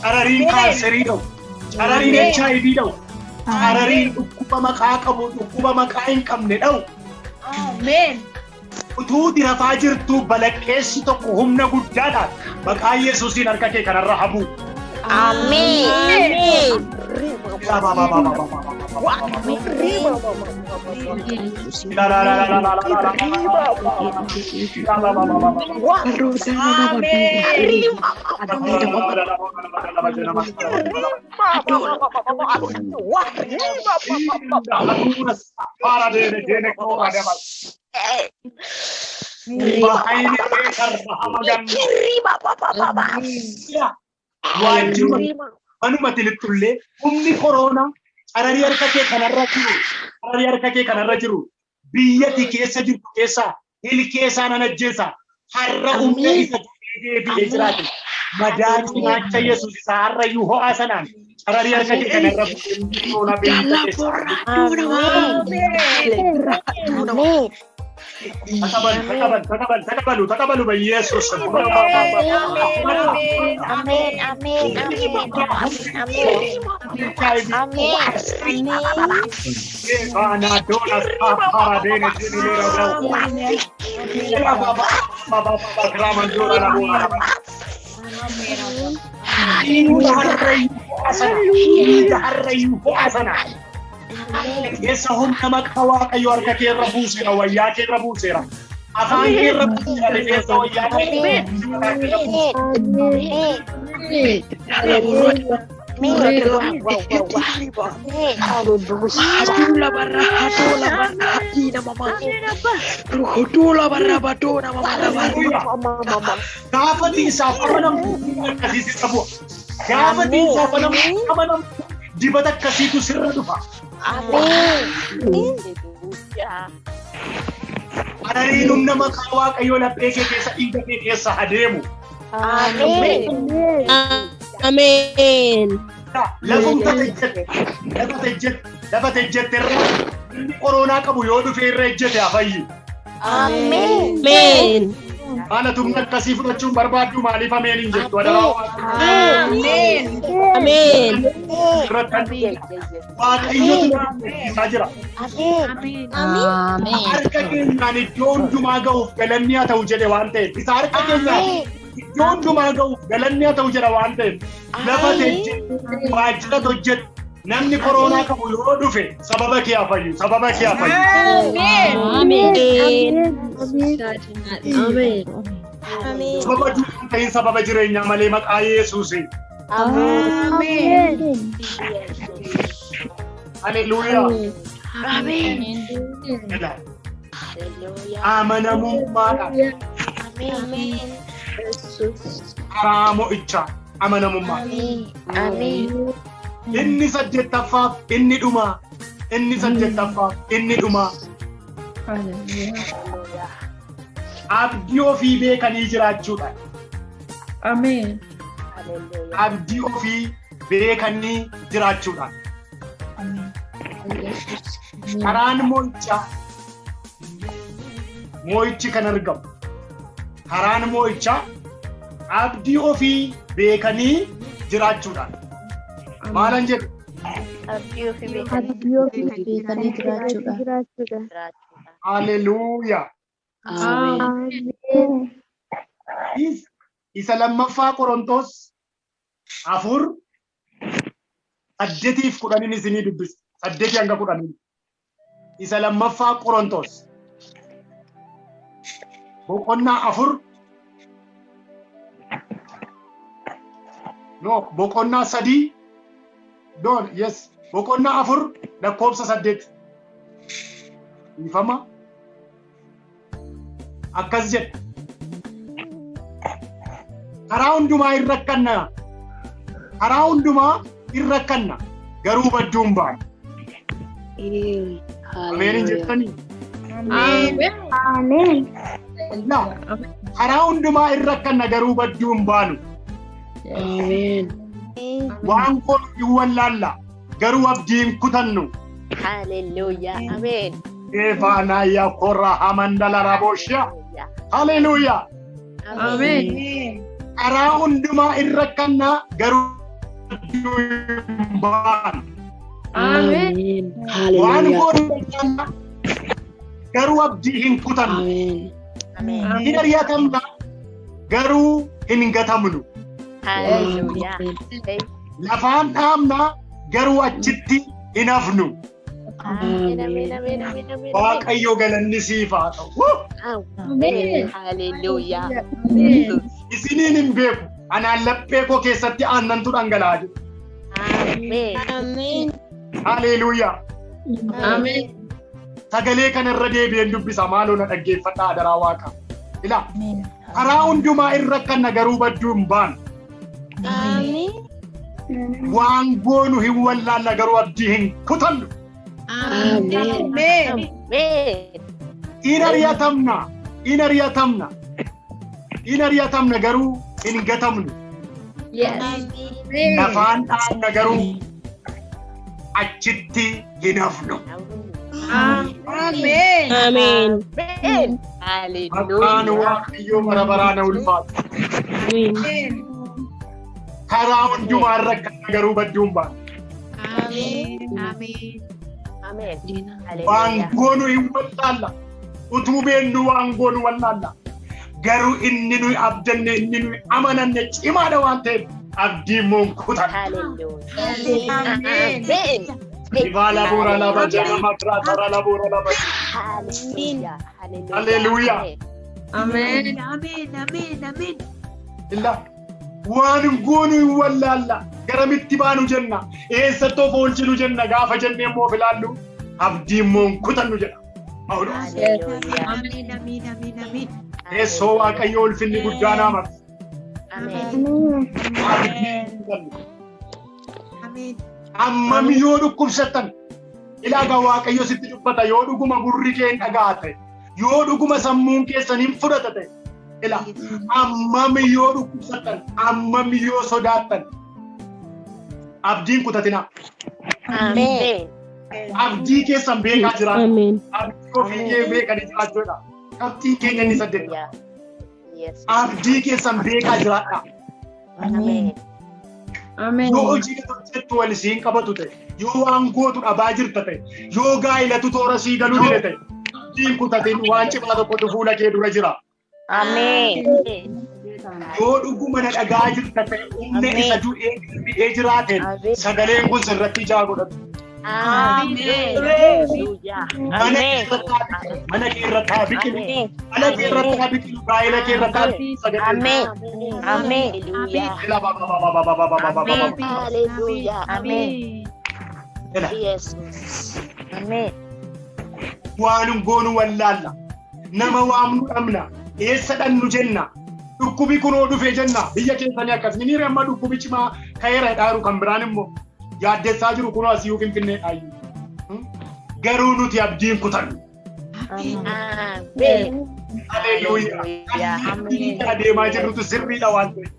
Carariin kaanserii dha'u. Carariin HIV dha'u. Carariin dhukkuba maqaa qabu dhukkuba maqaa hin qabne dha'u. Utuu rafaa jirtu balaqqeessi tokko humna guddaadhaan maqaa Yesuusiin harka kee kanarra habu. Amen. Manumatti littullee humni koronaa cararii harka kee kanarra jiru biyyatti keessa jirtu keessaa ilkee isaa nan ajjeesa har'a humna isa deebi'ee jiraate madaa cinaacha Yesuus isaa har'a iyyuu ho'aa sanaan cararii harka kee kanarra koronaa beekumsa keessaa. Takabalu በኢየሱስ ስም Esa humna maqaa Waaqayyo harka kee irra buuseera wayyaa kee irra buuseera afaan kee irra buuseera rifeensa wayyaa kee gaafati isaaf amanamtu akkasiitti qabu gaafati isaaf amanamtu dibata akkasiitu sirra dhufa. Carariin humna maqaa Waaqayyoo laphee kee keessa dhiiga kee keessa adeemu. Amen. Lafa ejjette irra inni koronaa qabu yoo dhufe irra ejjete afayyu. Amen. Haala tumna akkasii fudhachuun barbaaddu maaliif ameen hin jettu adaraa Amen. Amen. Waaqayyotu isaa jira. Harka keenyaan iddoo hundumaa ga'uuf galanni haa ta'u jedhe waan ta'eef isa harka keenyaan iddoo hundumaa ga'uuf galanni haa ta'u jedha waan ta'eef lafa hojjetu waajjira hojjetu namni koronaa qabu yoo dhufe sababa kee haa fayyu sababa kee haa fayyu. Sababa du'aan ta'in sababa jireenyaa malee maqaa Yesuusiin. Haleluuyaa. Ameen. Ila Hallelujah. amanamummaadhaan Ameen. Yesus. karaa mo'ichaa amanamummaa. Ameen. Inni saddeettaffaaf inni dhumaa. Inni saddeettaffaaf inni dhumaa. Hallelujah. Abdii ofii beekanii jiraachuudha. Ameen. Hallelujah. Abdii ofii beekanii jiraachuudha. Yesus. Karaan mo'ichaa mo'ichi kan argamu. Karaan mo'ichaa abdii ofii beekanii jiraachuudha. Maalan jedhu? Abdii ofii beekanii Abdii ofii beekanii jiraachuudha. Haleluuyaa. Ameen. Isa lammaffaa Qorontos 4:8-10 isinii dubbisa. 8-10. Isa lammaffaa Qorontos boqonnaa 4 boqonnaa 3 boqonnaa 4 lakkoofsa 8 ifama akkas jedha. Karaa hundumaa irra kanna. Karaa hundumaa irra kanna. Garuu badduun baana. Ameen jettanii. Ameen. Karaa hundumaa irra kanna garuu badduun baanu. Ameen. Waan kun wallaalla garuu abdiin kutannu. Hallelujah. Ameen. Evaana ya korra hamandala rabosha. Hallelujah. Ameen. Karaa hundumaa irra kanna garuu badduun baanu. Ameen. Waan Hallelujah. kun garuu abdii hin kutannu. Ameen. Hin ari'atamna garuu hin gatamnu. Hallelujah. Lafaan dhaabna garuu achitti hin hafnu. Ameen. Ameen. Ameen. Ameen. Waaqayyo galanni siif haa ta'u. Ameen. Hallelujah. Isiniin hin beeku. Anaan laphee koo keessatti aannantu dhangala'aa jiru. Ameen. Haleluuyaa. Ameen. Sagalee kanarra deebi'een dubbisa maaloo na dhaggeeffadhaa adaraa waaqa. Ilaa karaa hundumaa irra kanna garuu badduun baanu. Waan goonu hin wallaalla garuu abdii hin kutannu. Ameen. In ari'atamna. In ari'atamna. In ari'atamna garuu hin gatamnu. Lafaan dhaabna garuu achitti hin hafnu. Ameen. Ameen. Maqaan Waaqayyoo bara baraan ulfaatu. Ameen. Karaa hundumaa irra kanna garuu badduun baanu. Waan goonu hin wallaalla. Utuu beennu waan goonu wallaalla. Garuu inni nuyi abdanne inni nuyi amananne cimaadha waan ta'eef abdii moon kutan. Ameen. Ivala bora la bajana matrata la bora la bajana. Hallelujah. Ameen. Illa waan goonu hin wallaalla. Garamitti baanu jenna. Eessattuu foolchinu jenna gaafa jennee immoo filaallu abdii moon kutannu jedha. Eessoo Waaqayyo ulfinni guddaan amatu. Ammam yoo dhukkubsattan ilaaga Waaqayyo sitti dubbata yoo dhuguma gurri kee hin dhagaate yoo dhuguma sammuun keessan hin fudhatate ila ammam yoo dhukkubsattan ammam yoo sodaattan abdiin kutatina. Ameen. Abdii keessan beekaa jira. Ameen. Abdii ofii kee beekanii jiraachuudha. Abdii keenya ni saddeetta. Abdii keessan beekaa jiraadha. Ameen. Ameen. Yoo hojii hojjettu wal isiin qabatu ta'e, yoo waan gootu dhabaa jirta ta'e, yoo gaa'ilatu toora sii galuu dide ta'e, abdiin kutatiin waan cimaa tokkotu fuula kee dura jira. Ameen. Yoo dhuguma na dhagaa jirta ta'e, humna isa du'ee jiraateen sagaleen kun sirratti ijaa godhatu. Ameen. Mana kee irratti haa biqilu. Ala kee irratti haa biqilu. Gaa'ila kee irratti haa biqilu. Ameen. Ameen. Hallelujah. Ameen. Ela. Yes. Ameen. Waanum goonu wallaalla. Nama waamnu dhabna. Eessa dhannu jenna. Dhukkubi kunoo dhufee jenna. Biyya keessanii akkas miniira amma dhukkubichi maa ka'eera dhaaru kan biraan immoo yaaddessaa jiru kunoo asii Finfinnee dhaayu. Garuu nuti abdiin kutannu. Amen. Haleluuyaa. Kan adeemaa jirrutu sirriidha waan ta'eef.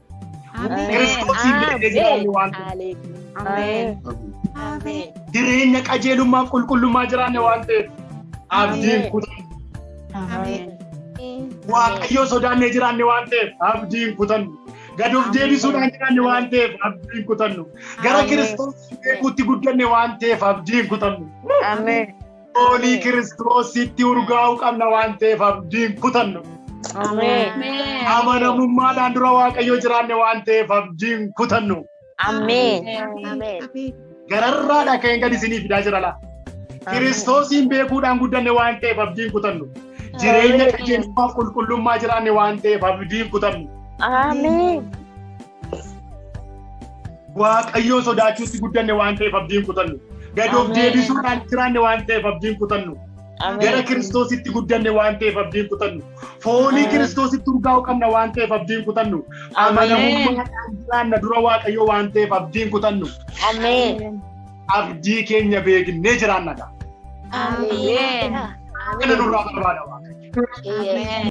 Kiristoosiin beekee jiraanne waan ta'eef. Amen. Amen. Jireenya qajeelummaa qulqullummaa jiraanne waan ta'eef. Abdiin kutannu. Amen. Waaqayyoo sodaannee jiraanne waan ta'eef abdiin kutannu. Gad of deebisuudhaan jiraanne waan ta'eef abdiin kutannu. Gara Kiristoos beekuutti guddanne waan ta'eef abdiin kutannu. Amen. Foolii Kiristoositti urgaa'uu qabna waan ta'eef abdiin kutannu. Amen. Amanamummaadhaan dura Waaqayyoo jiraanne waan ta'eef abdiin kutannu. Amen. Amen. Gararraadhaa ka'een gad isinii fidaa jira laa. Kiristoosiin beekuudhaan guddanne waan ta'eef abdiin kutannu. Jireenya qajeelummaa qulqullummaa jiraanne waan ta'eef abdiin kutannu. Amen. Waaqayyoo sodaachuutti guddanne waan ta'eef abdiin kutannu. Gad of deebisuudhaan jiraanne waan ta'eef abdiin kutannu. Gara Kiristoositti guddanne waan ta'eef abdiin kutannu. Foolii Kiristoositti urgaa'uu qabna waan ta'eef abdiin kutannu. Amanamummaadhaan jiraanna dura Waaqayyoo waan ta'eef abdiin kutannu. Amen. Abdii keenya beeknee jiraannadha. Amen. Kana nurraa barbaada Waaqayyo. Amen.